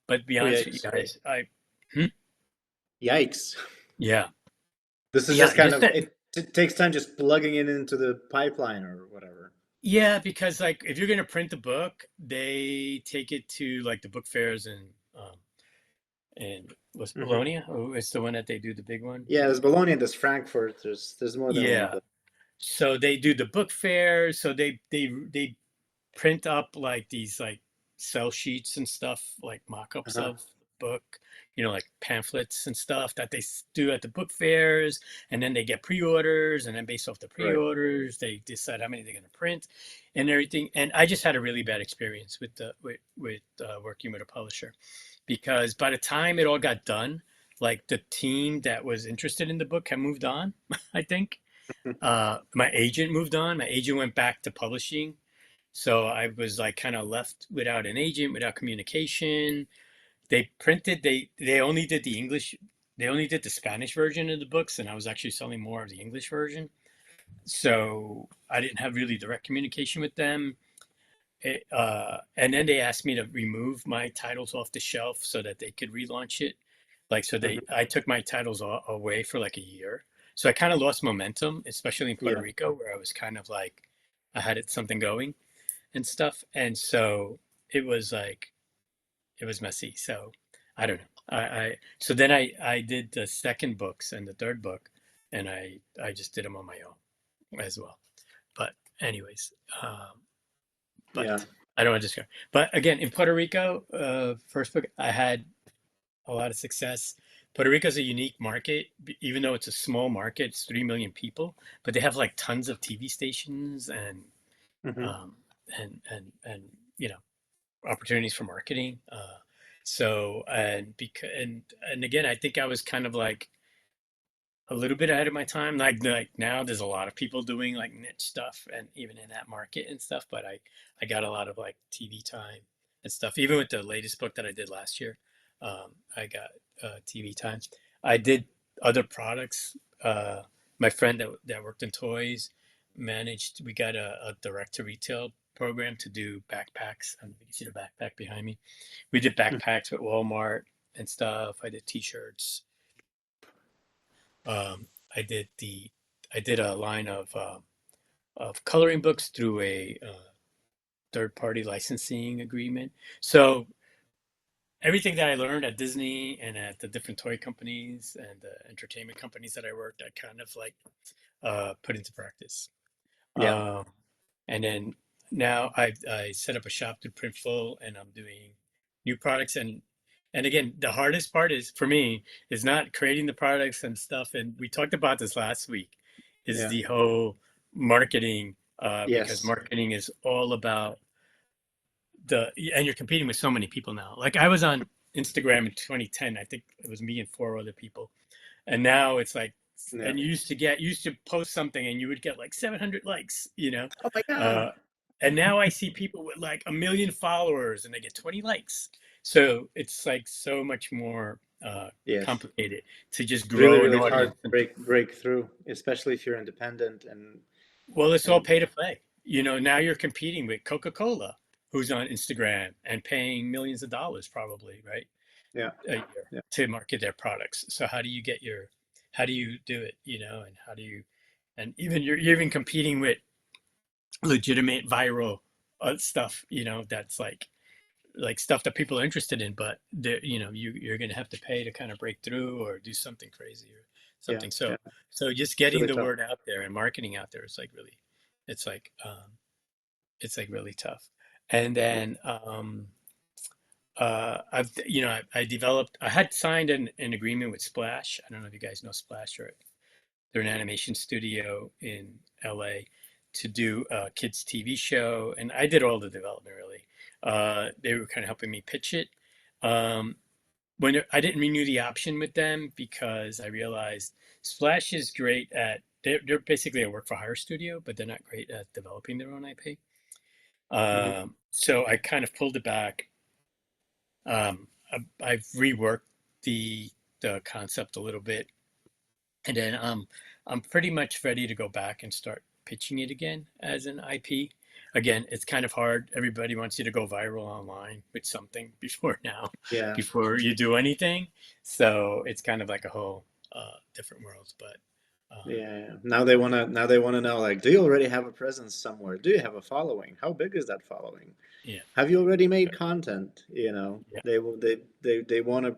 But to be Oh, honest with you yikes. guys, hmm? Yikes. Yeah, This is yeah, just kind just of that. it takes time just plugging it into the pipeline or whatever. Yeah, because like if you're gonna print the book, they take it to like the book fairs and was Hmm. Bologna? Oh, it's the one that they do the big one. Yeah, there's Bologna, there's Frankfurt, there's more than one Yeah. place. So they do the book fairs. So they print up like these like sell sheets and stuff, like mock-ups Uh-huh. of book, like pamphlets and stuff that they do at the book fairs, and then they get pre-orders, and then based off the Right. pre-orders, they decide how many they're going to print and everything. And I just had a really bad experience with working with a publisher because by the time it all got done, like the team that was interested in the book had moved on, I think. My agent moved on. My agent went back to publishing, so I was like kind of left without an agent, without communication. They only did the English, they only did the Spanish version of the books, and I was actually selling more of the English version. So I didn't have really direct communication with them. And then they asked me to remove my titles off the shelf so that they could relaunch it. Like, so Hmm. I took my titles away for like a year. So I kind of lost momentum, especially in Puerto Yeah. Rico, where I was kind of like, I had something going and stuff. And so it was like, it was messy. So I don't know. So then I did the second books and the third book, and I just did them on my own as well. But anyways, Yeah. but I don't want to describe. But again, in Puerto Rico, first book, I had a lot of success. Puerto Rico is a unique market, even though it's a small market. It's 3 million people, but they have like tons of TV stations Hmm. um, and opportunities for marketing. So, and again, I think I was kind of like a little bit ahead of my time. Like now, there's a lot of people doing like niche stuff, and even in that market and stuff. But I got a lot of like TV time and stuff. Even with the latest book that I did last year, I got TV time. I did other products. My friend that worked in toys managed. We got a direct to retail program to do backpacks. I don't know if you can see the backpack behind me. We did backpacks with Walmart and stuff. I did T-shirts. Um, I did the I did a line of coloring books through a third party licensing agreement. So everything that I learned at Disney and at the different toy companies and the entertainment companies that I worked, I kind of like put into practice. Yeah, Um, and then now I set up a shop through Printful, and I'm doing new products. And again, the hardest part is for me is not creating the products and stuff. And we talked about this last week, is yeah, the whole marketing, because yes, marketing is all about and you're competing with so many people now. Like I was on Instagram in 2010, I think it was me and four other people, and now it's like, yeah. and you used to post something and you would get like 700 likes, Oh my God. uh, and now I see people with like 1 million followers and they get 20 likes. So it's like so much more Yes. complicated to just It's really, grow an really hard audience. to break through, especially if you're independent Well, it's all and pay to play. Now you're competing with Coca-Cola, who's on Instagram and paying millions of dollars probably, right? yeah, A year yeah, to market their products. So how do you do it, and how do you, and even you're even competing with legitimate viral stuff, that's like stuff that people are interested in, but you're going to have to pay to kind of break through or do something crazy or yeah, something. yeah. So just It's getting really the tough. word out there and marketing out there is like really, it's like really tough. And Yeah. then I developed, I had signed an agreement with Splash. I don't know if you guys know Splash, or they're an animation studio in LA, to do a kids TV show, and I did all the development really. They were kind of helping me pitch it. Um, I didn't renew the option with them because I realized Splash is great at, they're basically a work for hire studio, but they're not great at developing their own IP. Hmm. So I kind of pulled it back. I've reworked the concept a little bit, and then I'm pretty much ready to go back and start pitching it again as an IP. Again, it's kind of hard. Everybody wants you to go viral online with something before now, Yeah, before you do anything. So it's kind of like a whole different world. But um, yeah, yeah. Now they wanna know, like, do you already have a presence somewhere? Do you have a following? How big is that following? yeah, Have you already made content? yeah, They will they wanna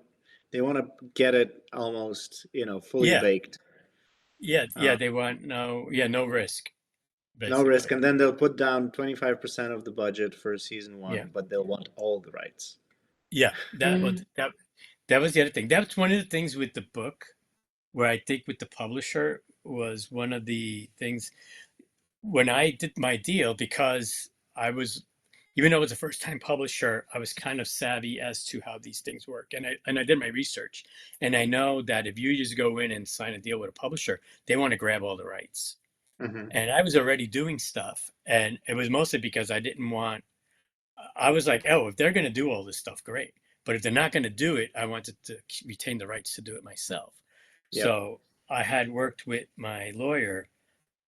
get it almost, fully yeah, baked. yeah. Uh, They want no risk, no risk, basically. and then they'll put down 25% of the budget for season Yeah, one, but they'll want all the rights. yeah. That was the other thing. That's one of the things with the book, where I think with the publisher was one of the things when I did my deal, because I was, even though it was a first time publisher, I was kind of savvy as to how these things work. And I did my research. And I know that if you just go in and sign a deal with a publisher, they want to grab all the rights. Hmm. And I was already doing stuff. And it was mostly because I was like, oh, if they're going to do all this stuff, great. But if they're not going to do it, I wanted to retain the rights to do it myself. Yep. So I had worked with my lawyer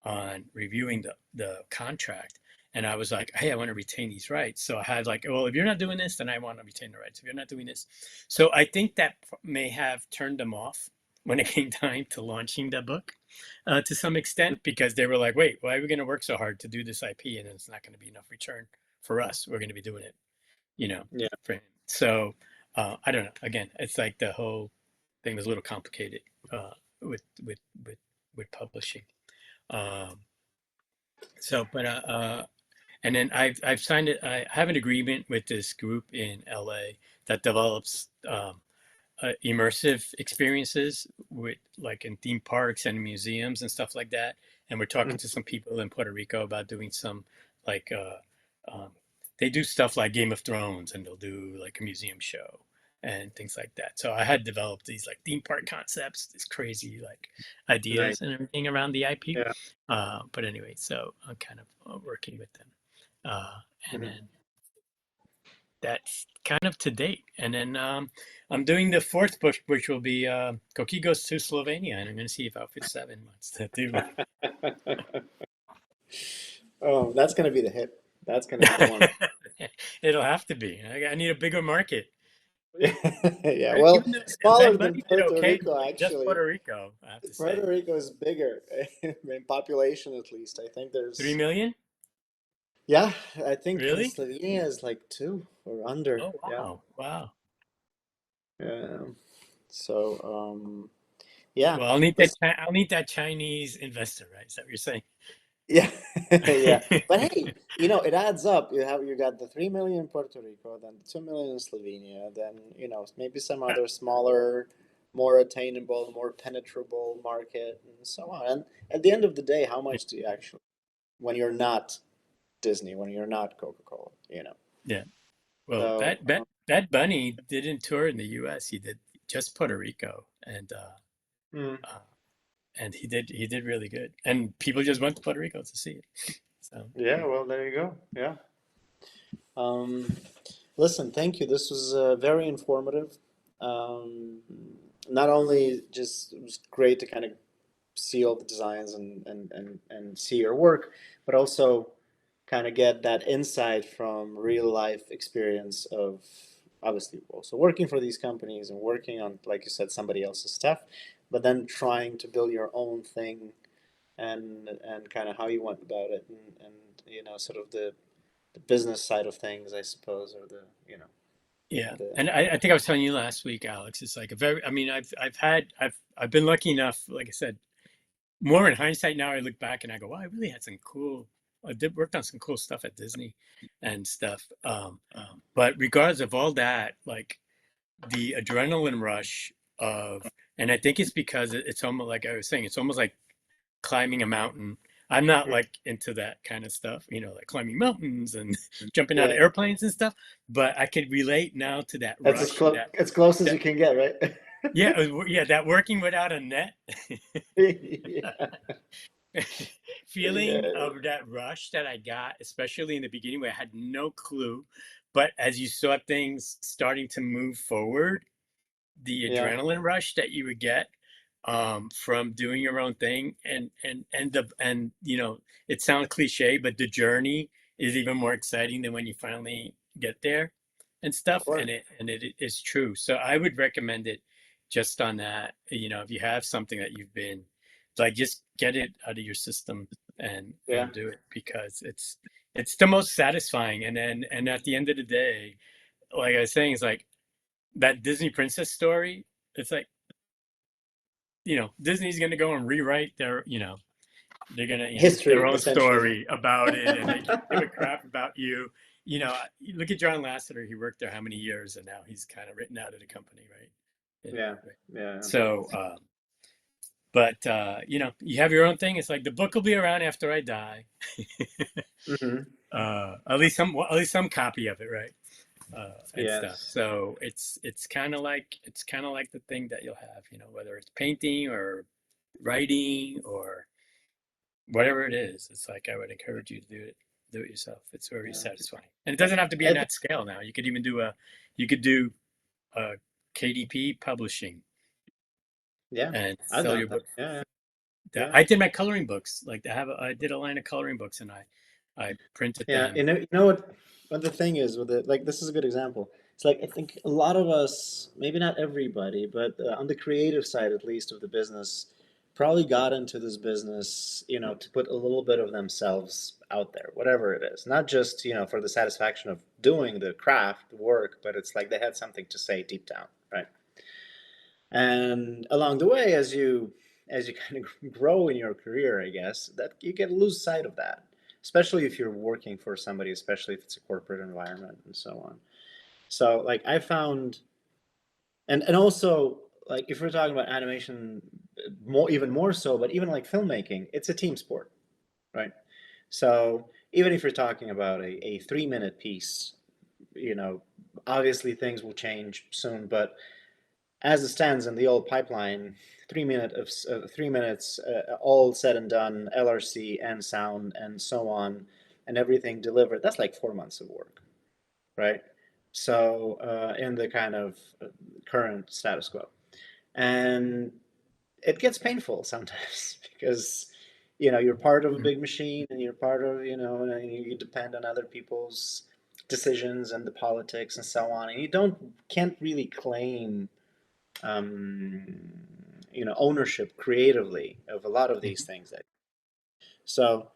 on reviewing the contract. And I was like, hey, I want to retain these rights. So I had like, well, if you're not doing this, then I want to retain the rights. If you're not doing this. So I think that may have turned them off when it came time to launching the book, to some extent, because they were like, wait, why are we going to work so hard to do this IP and it's not going to be enough return for us? We're going to be doing it, you know, Yeah. for him. So I don't know. Again, it's like the whole thing was a little complicated with with publishing. Um, but and then I've signed it. I have an agreement with this group in LA that develops immersive experiences with like in theme parks and museums and stuff like that. And we're talking Mhm. to some people in Puerto Rico about doing some like um, they do stuff like Game of Thrones, and they'll do like a museum show and things like that. So I had developed these like theme park concepts, these crazy like Nice. ideas and everything around the IP. Yeah. But anyway, so I'm kind of working with them, uh, and Mhm. then that's kind of to date. And then I'm doing the fourth book, which will be Koki Goes to Slovenia, and I'm going to see if Outfit 7 wants to do Oh, that's gonna be the hit. That's gonna be the one. it. It'll have to be. I need a bigger market. Yeah, Right? well, Even though smaller Bad than Bunny did Puerto okay, Rico, but just actually. Puerto Rico, I have to say. Puerto Rico is bigger in population, at least. I think 3 there's, million? yeah, I think Really? Slovenia is like two or under. Oh, Yeah, wow. Wow. yeah. So, yeah. Well, I'll need that. Listen, I'll need that Chinese investor, right? Is that what you're saying? yeah, yeah. But hey, it adds up. You got the 3 million in Puerto Rico, then the 2 million in Slovenia, then maybe some other smaller, more attainable, more penetrable market, and so on. And at the end of the day, how much do you actually, when you're not Disney, when you're not Coca-Cola, Yeah. Well, So, Bad Bunny didn't tour in the U.S. He did just Puerto Rico, mm, uh, and he did really good. And people just went to Puerto Rico to see it. So yeah, well, there you go. Yeah. Um, Listen, thank you. This was very informative. Um, Not only just it was great to kind of see all the designs and see your work, but also kind of get that insight from real life experience of obviously also working for these companies and working on, like you said, somebody else's stuff, but then trying to build your own thing and kind of how you went about it and sort of the business side of things, I suppose, or yeah, the and I think I was telling you last week, Alex. It's like a very. I mean, I've been lucky enough. Like I said, more in hindsight now, I look back and I go, wow, I really had some cool. I did worked on some cool stuff at Disney and stuff. But regardless of all that, like the adrenaline rush of, and I think it's because it's almost like I was saying, it's almost like climbing a mountain. I'm not like into that kind of stuff, like climbing mountains and jumping out of yeah. airplanes and stuff. But I could relate now to that That's rush and that as close as that you can get, right? yeah, yeah, that working without a net. Yeah. Feeling Yeah. of that rush that I got, especially in the beginning where I had no clue. But as you saw things starting to move forward, the Yeah. adrenaline rush that you would get from doing your own thing, and it sounds cliche, but the journey is even more exciting than when you finally get there and Of stuff. course. And it is true. So I would recommend it just on that. If you have something that you've been like, just get it out of your system and Yeah. do it, because it's the most satisfying. And at the end of the day, like I was saying, it's like that Disney princess story. It's like, Disney's gonna go and rewrite they're gonna, their History, own essentially. story about it, and they give a crap about you. Look at John Lasseter. He worked there how many years, and now he's kind of written out of the company, right? Yeah. Right. Yeah. So, but you have your own thing. It's like the book will be around after I die. Hmm. At least some copy of it, right? And stuff. Yes. So it's kind of like the thing that you'll have, whether it's painting or writing or whatever it is. It's like I would encourage you to do it yourself. It's very Yeah. satisfying, and it doesn't have to be I in think, that scale. Now you could do uh, KDP publishing yeah. and I've sell done your that. book. Yeah. That Yeah. I did my coloring books. Like I did a line of coloring books, and I printed Yeah. them. You know what the thing is with it, like this is a good example. It's like I think a lot of us, maybe not everybody, but on the creative side at least of the business, probably got into this business, to put a little bit of themselves out there, whatever it is. Not just, for the satisfaction of doing the craft, the work, but it's like they had something to say deep down, right? And along the way, as you kind of grow in your career, I guess that you get lose sight of that, especially if you're working for somebody, especially if it's a corporate environment and so on. So like I found, and also like if we're talking about animation, more even more so, but even like filmmaking, it's a team sport, right? So even if you're talking about a 3 minute piece, you know, obviously things will change soon, but as it stands in the old pipeline, 3 minutes, all said and done, LRC and sound and so on, and everything delivered. That's like 4 months of work, right? So in the kind of current status quo, and it gets painful sometimes because you're part of a big machine and you're part of and you depend on other people's decisions and the politics and so on, and you don't can't really claim um, ownership creatively of a lot of these things. So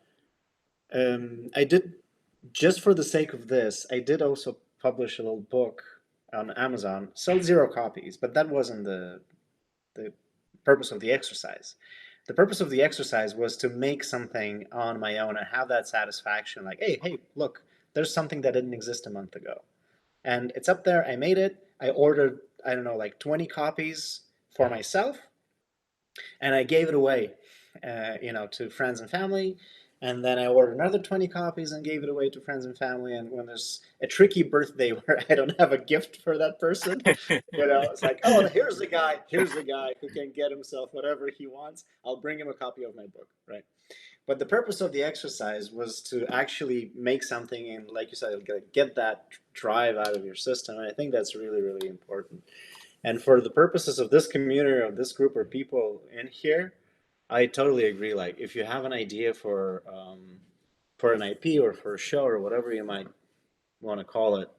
I did, just for the sake of this, I did also publish a little book on Amazon. Sold 0 copies, but that wasn't the purpose of the exercise. The purpose of the exercise was to make something on my own and have that satisfaction. Like, hey, look, there's something that didn't exist a month ago, and it's up there. I made it. I ordered, I don't know, like 20 copies for myself, and I gave it away, to friends and family. And then I ordered another 20 copies and gave it away to friends and family. And when there's a tricky birthday where I don't have a gift for that person, it's like, oh, here's the guy who can get himself whatever he wants. I'll bring him a copy of my book, right? But the purpose of the exercise was to actually make something and, like you said, get that drive out of your system. And I think that's really, really important. And for the purposes of this community, of this group of people in here, I totally agree. Like, if you have an idea for an IP or for a show or whatever you might want to call it,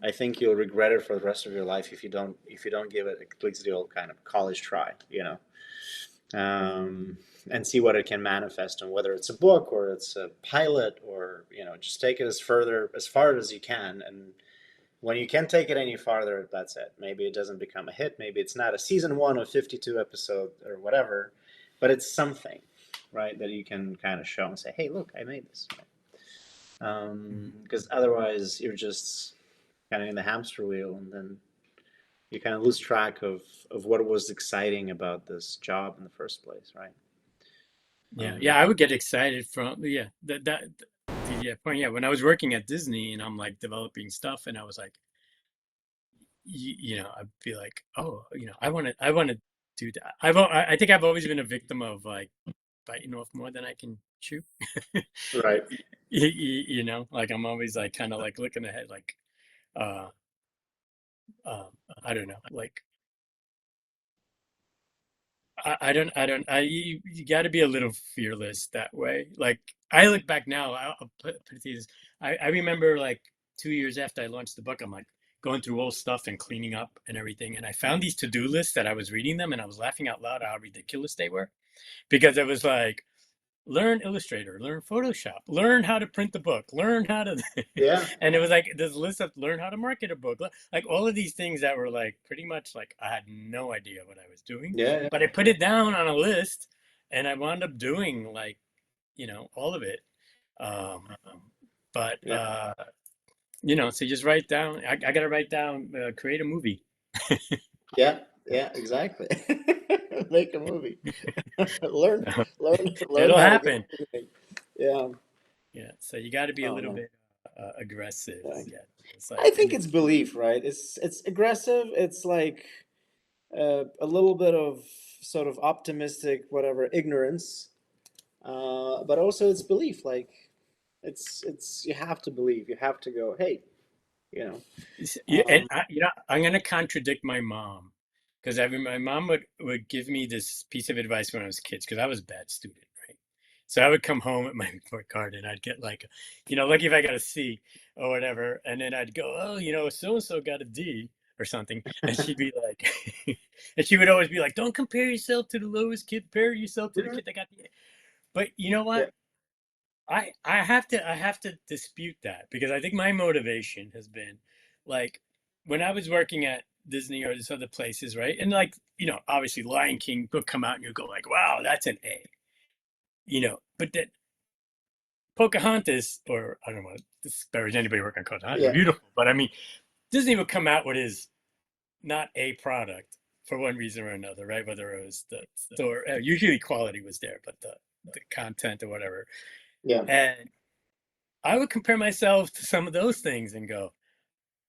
I think you'll regret it for the rest of your life if you don't give it at least the old kind of college try, and see what it can manifest, and whether it's a book or it's a pilot, or just take it as far as you can. And when you can't take it any farther, that's it. Maybe it doesn't become a hit. Maybe it's not a season 1 of 52 episode or whatever, but it's something, right, that you can kind of show and say, hey, look, I made this. Because otherwise you're just kind of in the hamster wheel, and then you kind of lose track of what was exciting about this job in the first place, right? Yeah, I would get excited from the point. Yeah, when I was working at Disney and I'm like developing stuff, and I was like, I'd be like, oh, I want to do that. I think I've always been a victim of like biting off more than I can chew. Right. Like I'm always like kind of like looking ahead, like uh, um, I don't know, like you got to be a little fearless that way. Like I look back now, I'll put it this. I remember like 2 years after I launched the book, I'm like going through old stuff and cleaning up and everything. And I found these to-do lists that I was reading them and I was laughing out loud how ridiculous they were, because it was like, learn Illustrator, learn Photoshop, learn how to print the book, learn how to, Yeah. and it was like this list of learn how to market a book, like all of these things that were like pretty much like I had no idea what I was doing, Yeah. but I put it down on a list and I wound up doing like, all of it. Um, but, Yeah. so just write down, I got to write down, create a movie. Yeah. Yeah. Exactly. Make a movie. learn, learn It'll how to make happen. a movie. Yeah. Yeah. So you got to be a Oh little man. bit aggressive, Yeah. I guess. It's I like, think it's belief, right? It's aggressive. It's like a little bit of sort of optimistic, whatever, ignorance, but also it's belief. Like, it's you have to believe. You have to go. Hey, you know. Yeah, and Um, I'm gonna contradict my mom, because my mom would give me this piece of advice when I was kids, because I was a bad student, right? So I would come home with my report card and I'd get like, lucky if I got a C or whatever, and then I'd go, oh, so and so got a D or something, and she'd be like, and she would always be like, don't compare yourself to the lowest kid, compare yourself to the mhm, kid that got the A. But you know yeah. what? I have to dispute that, because I think my motivation has been like when I was working at Disney or these other places, right? And like, obviously Lion King book come out and you go like, wow, that's an A, but then Pocahontas, or I don't want to disparage anybody working on Pocahontas, Yeah. beautiful, but I mean, Disney would come out with his not a product for one reason or another, right? Whether it was the store, usually quality was there, but the content or whatever. Yeah. And I would compare myself to some of those things and go,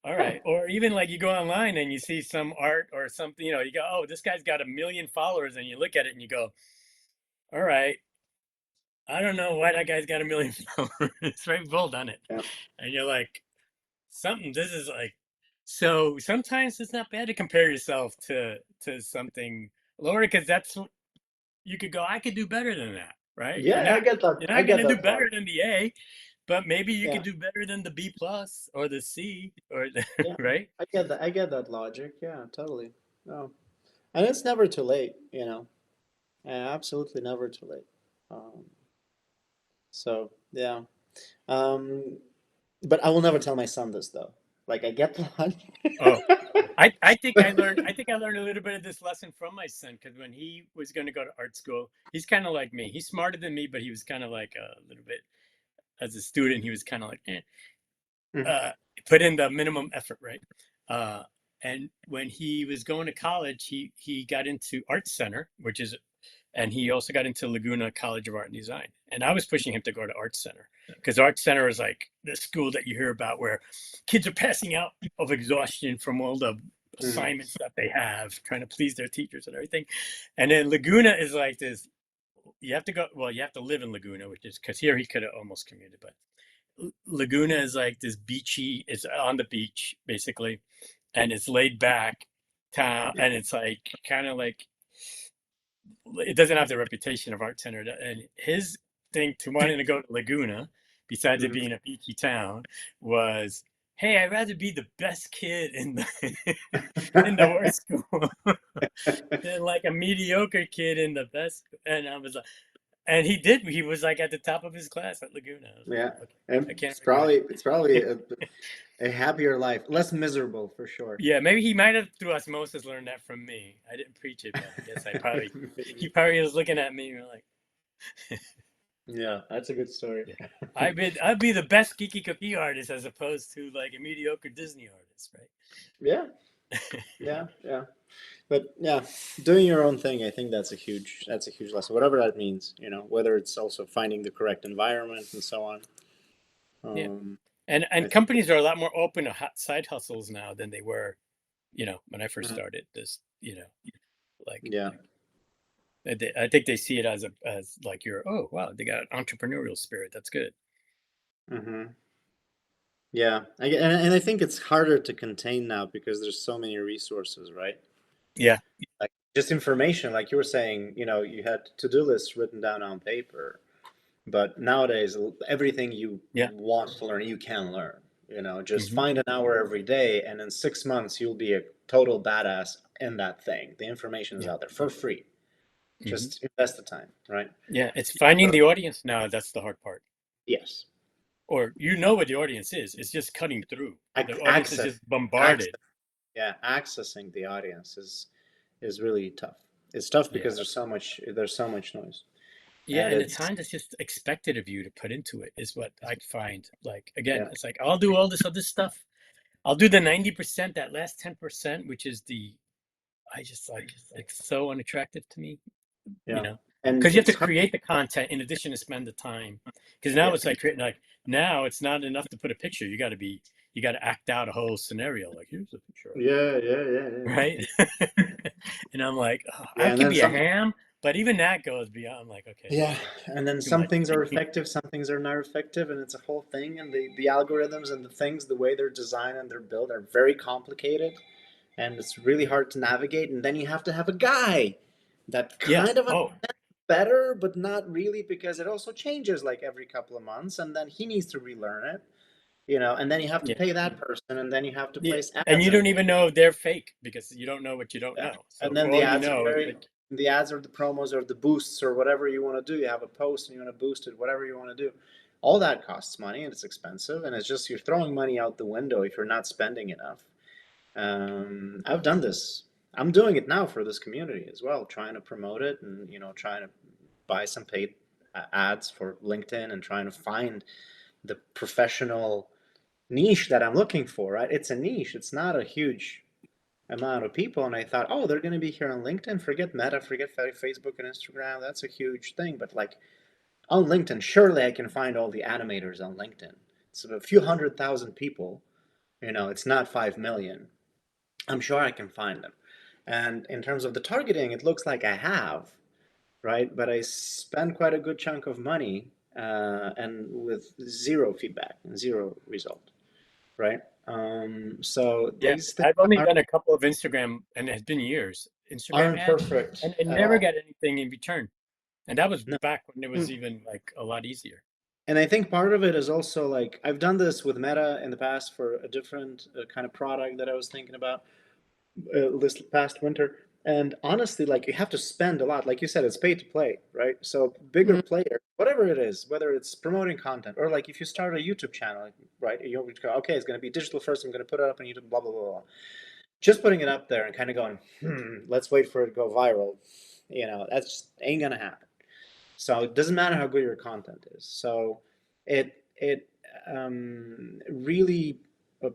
all right. Or even like you go online and you see some art or something, you go, oh, this guy's got 1 million followers, and you look at it and you go, all right, I don't know why that guy's got 1 million followers, right? We've all done it. Yeah. And you're like, this is like, so sometimes it's not bad to compare yourself to something lower, because you could go, I could do better than that, right? You're Yeah, not I get that. you're I not get gonna do that better thought. than the A, but maybe you Yeah. could do better than the B plus or the C or the, Yeah. right? I get that. I get that logic. Yeah, totally. No. And it's never too late, you know. Absolutely never too late. Um, so yeah. Um, but I will never tell my son this though. Like I get the Oh, I logic. think I learned a little bit of this lesson from my son, because when he was going to go to art school, he's kind of like me. He's smarter than me, but he was kind of like a little bit, as a student, he was kind of like, Mhm. uh, put in the minimum effort, right? Uh, and when he was going to college, he got into Art Center, and he also got into Laguna College of Art and Design. And I was pushing him to go to Art Center, because Art Center is like the school that you hear about where kids are passing out of exhaustion from all the Mhm. assignments that they have, trying to please their teachers and everything. And then Laguna is like this. You have to go. Well, you have to live in Laguna, which is, because here he could have almost commuted, but Laguna is like this beachy. It's on the beach basically, and it's laid back town, Yeah. and it's like kind of like, it doesn't have the reputation of Art Center. And his thing to wanting to go to Laguna, besides it Mhm. being a beachy town, was, hey, I'd rather be the best kid in the in the worst school than like a mediocre kid in the best. And I was like, and he did. He was like at the top of his class at Laguna. I was like, Yeah. okay, And I can't it's argue with probably it. a happier life, less miserable for sure. Yeah, maybe he might have through osmosis learned that from me. I didn't preach it, but I guess he probably was looking at me and like, Yeah, that's a good story. yeah, I'd be the best geeky cookie artist as opposed to like a mediocre Disney artist, Yeah, right? yeah, yeah. But yeah, doing your own thing, I think that's a huge lesson. Whatever that means, whether it's also finding the correct environment and so on. Yeah, Um, I and think companies are a lot more open to side hustles now than they were, when I first Mhm. started this, like Yeah. I think they see it as like, oh wow, they got entrepreneurial spirit. That's good. Hmm. Yeah. And I think it's harder to contain now because there's so many resources, right? Yeah, Like just information, like you were saying, you had to-do lists written down on paper. But nowadays, everything you yeah. want to learn, you can learn. Just Hmm. find an hour every day, and in 6 months, you'll be a total badass in that thing. The information is Yeah. out there for free. Hmm. Just invest the time, right? Yeah, it's finding So, the audience now. That's the hard part. yes, Or you know what the audience is. It's just cutting through. The audience is access, just bombarded. access, yeah, accessing the audience is really tough. It's tough Yeah. because there's so much noise, Yeah, and and the it's time that's just expected of you to put into it is what I find. Like, again, yeah, it's like I'll do all this other stuff. I'll do the 90%, that last 10%, which is I just like, it's so unattractive to me, yeah, and because you have to it's hard. create the content in addition to spend the time. Because now Yeah, it's like creating, like, now it's not enough to put a picture. You got to act out a whole scenario. Like, here's a picture of it, yeah, yeah, yeah, yeah, right? And I'm like, oh, I yeah, and could then be a some. ham, but even that goes beyond. I'm like, okay, Yeah, and then too some much. things are effective, some things are not effective, and it's a whole thing. And the algorithms and the things, the way they're designed and they're built, are very complicated, and it's really hard to navigate. And then you have to have a guy that Yeah. kind of Oh, understands better, but not really, because it also changes like every couple of months, and then he needs to relearn it, and then you have to yeah. pay that person, and then you have to Yeah. place And ads you in. don't even know they're fake because you don't know what you don't Yeah. know. So And for then the all you ads are know, very, like, the ads or the promos or the boosts or whatever you want to do. You have a post and you want to boost it, whatever you want to do. All that costs money and it's expensive. And it's just you're throwing money out the window if you're not spending enough. I've done this. I'm doing it now for this community as well, trying to promote it and, trying to buy some paid ads for LinkedIn and trying to find the professional niche that I'm looking for, right? It's a niche. It's not a huge amount of people, and I thought, oh, they're going to be here on LinkedIn. Forget Meta, forget Facebook and Instagram. That's a huge thing. But like on LinkedIn, surely I can find all the animators on LinkedIn. It's a few 100,000 people. It's not 5 million. I'm sure I can find them. And in terms of the targeting, it looks like I have, right? But I spend quite a good chunk of money and with zero feedback and zero result, right? So Yeah, these things I've only aren't, done a couple of Instagram, and it's been years, Instagram aren't ads, perfect and at never all. got anything in return. And that was No. back when it was Mm. even like a lot easier. And I think part of it is also like I've done this with Meta in the past for a different kind of product that I was thinking about this past winter. And honestly, like you have to spend a lot. Like you said, it's pay to play, right? So bigger Mm, player, whatever it is, whether it's promoting content or like if you start a YouTube channel, right? You go, okay, it's going to be digital first. I'm going to put it up on YouTube, blah, blah, blah, blah. Just putting it up there and kind of going, let's wait for it to go viral. That's just ain't going to happen. So it doesn't matter how good your content is. So it really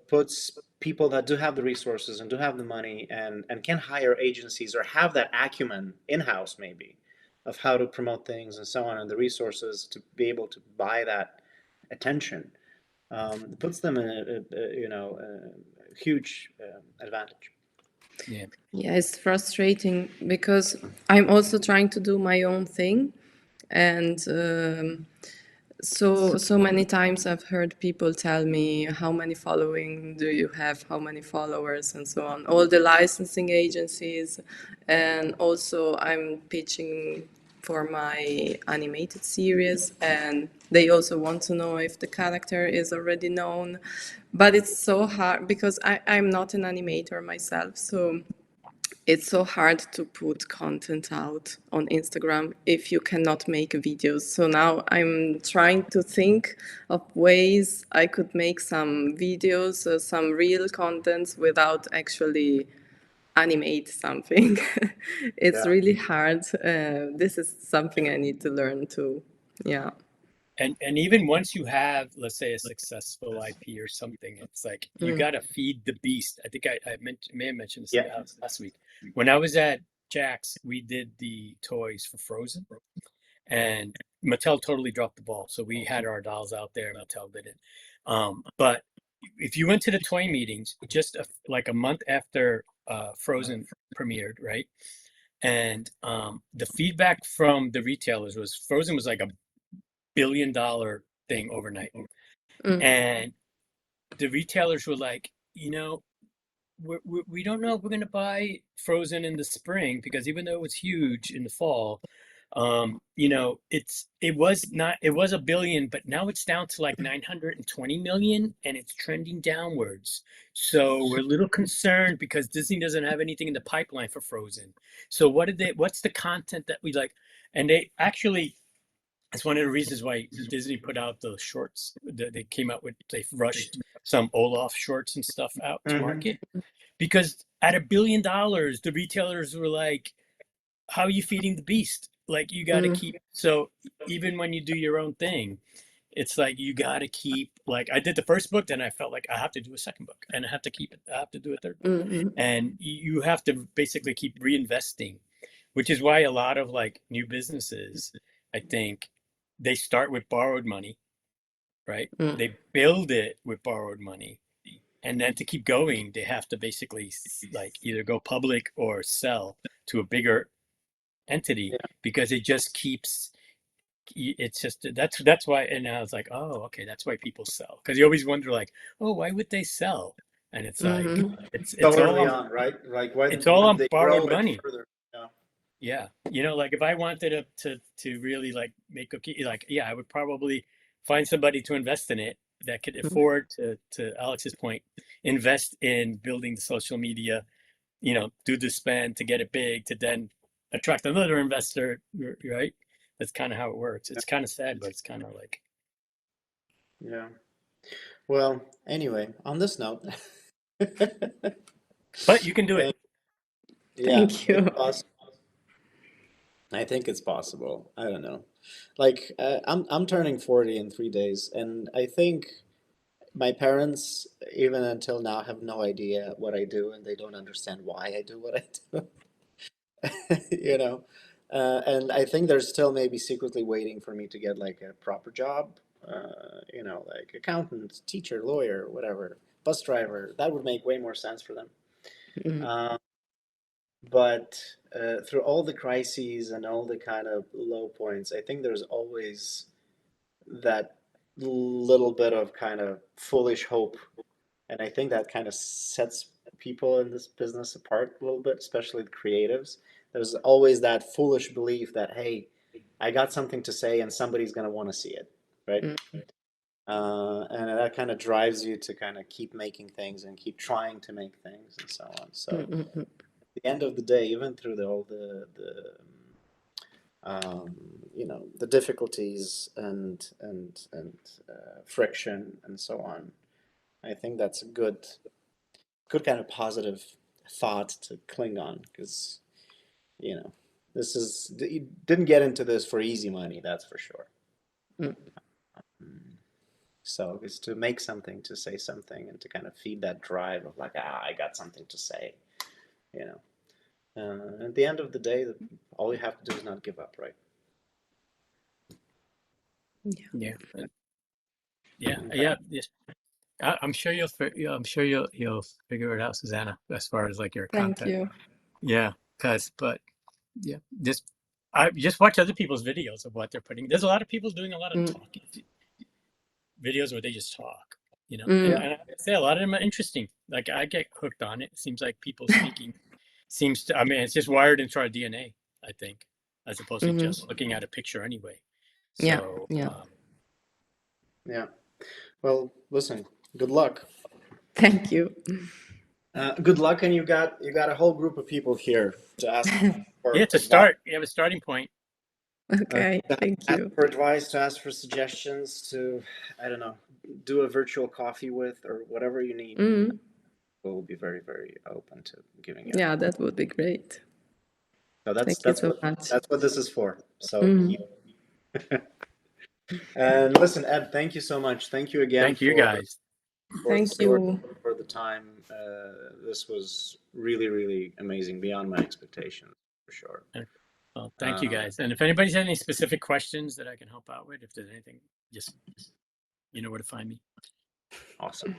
puts people that do have the resources and do have the money and can hire agencies or have that acumen in house maybe of how to promote things and so on and the resources to be able to buy that attention. It puts them in a huge advantage. Yeah. yeah, it's frustrating because I'm also trying to do my own thing, and so many times I've heard people tell me how many following do you have, how many followers, and so on. All the licensing agencies, and also I'm pitching for my animated series, and they also want to know if the character is already known. But it's so hard because I'm not an animator myself, so it's so hard to put content out on Instagram if you cannot make videos. So now I'm trying to think of ways I could make some videos, some real contents without actually animate something. It's Yeah. really hard. This is something I need to learn too. Yeah. And even once you have, let's say, a successful IP or something, it's like you Mm. got to feed the beast. I think may have mentioned this Yeah. last week. When I was at Jack's, we did the toys for Frozen, and Mattel totally dropped the ball. So we had our dolls out there, Mattel didn't. But if you went to the toy meetings, just like a month after Frozen premiered, right? And the feedback from the retailers was Frozen was like a $1 billion thing overnight. Mm. And the retailers were like, we don't know if we're going to buy Frozen in the spring because even though it was huge in the fall, it was a billion, but now it's down to like 920 million and it's trending downwards. So we're a little concerned because Disney doesn't have anything in the pipeline for Frozen. So what's the content that we like? And they actually, it's one of the reasons why Disney put out the shorts that they came out with. They rushed some Olaf shorts and stuff out to Hmm. market because at $1 billion, the retailers were like, "How are you feeding the beast? Like you got to Mm. keep." So even when you do your own thing, it's like you got to keep. Like I did the first book, then I felt like I have to do a second book, and I have to keep it. I have to do a third book, Mm. and you have to basically keep reinvesting, which is why a lot of like new businesses, I think, they start with borrowed money, right? Mm. They build it with borrowed money, and then to keep going, they have to basically like either go public or sell to a bigger entity Yeah. because it just keeps. It's just that's why. And I was like, oh, okay, that's why people sell because you always wonder like, oh, why would they sell? And it's like Mm. it's So all early on on, right? Like why it's all wouldn't on they borrowed grow it money. further? Yeah. Yeah, like if I wanted to really like make a key, like yeah, I would probably find somebody to invest in it that could Mm. afford to Alex's point, invest in building the social media, do the spend to get it big to then attract another investor, right? That's kind of how it works. It's kind of sad, but it's kind of like, Yeah. Well, anyway, on this note, but you can do it. uh, yeah, Thank it's you. possible. I think it's possible. I don't know. Like, I'm turning 40 in 3 days, and I think my parents, even until now, have no idea what I do, and they don't understand why I do what I do. You know, and I think they're still maybe secretly waiting for me to get like a proper job. Like accountant, teacher, lawyer, whatever. bus driver. That would make way more sense for them. Mm. But through all the crises and all the kind of low points, I think there's always that little bit of kind of foolish hope. And I think that kind of sets people in this business apart a little bit, especially the creatives. There's always that foolish belief that, hey, I got something to say and somebody's going to want to see it, right? Mm. And that kind of drives you to kind of keep making things and keep trying to make things and so on. So Mm. at the end of the day, even through all the the difficulties and friction and so on, I think that's a good kind of positive thought to cling on, because this is, you didn't get into this for easy money, that's for sure. Mm. So it's to make something, to say something, and to kind of feed that drive of like, I got something to say, at the end of the day, all you have to do is not give up, right? Yeah. Yes. I'm sure I'm sure you'll figure it out, Susanna, as far as like your Thank content. you. Yeah, I just watch other people's videos of what they're putting. There's a lot of people doing a lot of talking videos where they just talk, Mm. and I have to say a lot of them are interesting. Like I get hooked on it. It seems like people speaking I mean, it's just wired into our DNA, I think, as opposed to just looking at a picture anyway. Yeah, So, yeah. Yeah. Well, listen, good luck. Thank you. Good luck, and you got a whole group of people here to ask for yeah, to advice. start, you have a starting point. Okay, thank Ask you. for advice, to ask for suggestions, to, I don't know, do a virtual coffee with, or whatever you need. Mm. We'll be very, very open to giving you. Yeah, that would be great. So Thank you so much. that's what this is for. So, Mm. and listen, Ed, thank you so much. Thank you again Thank you, guys. for the Thank story, you. for the time. This was really, really amazing, beyond my expectations, for sure. Well, thank you, guys. And if anybody's had any specific questions that I can help out with, if there's anything, just you know where to find me. Awesome.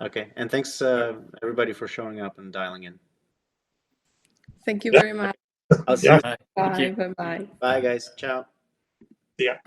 Okay, and thanks everybody for showing up and dialing in. Thank you very much. I'll see you. Bye. Bye. Bye. Bye. Bye, guys. Ciao. Yeah.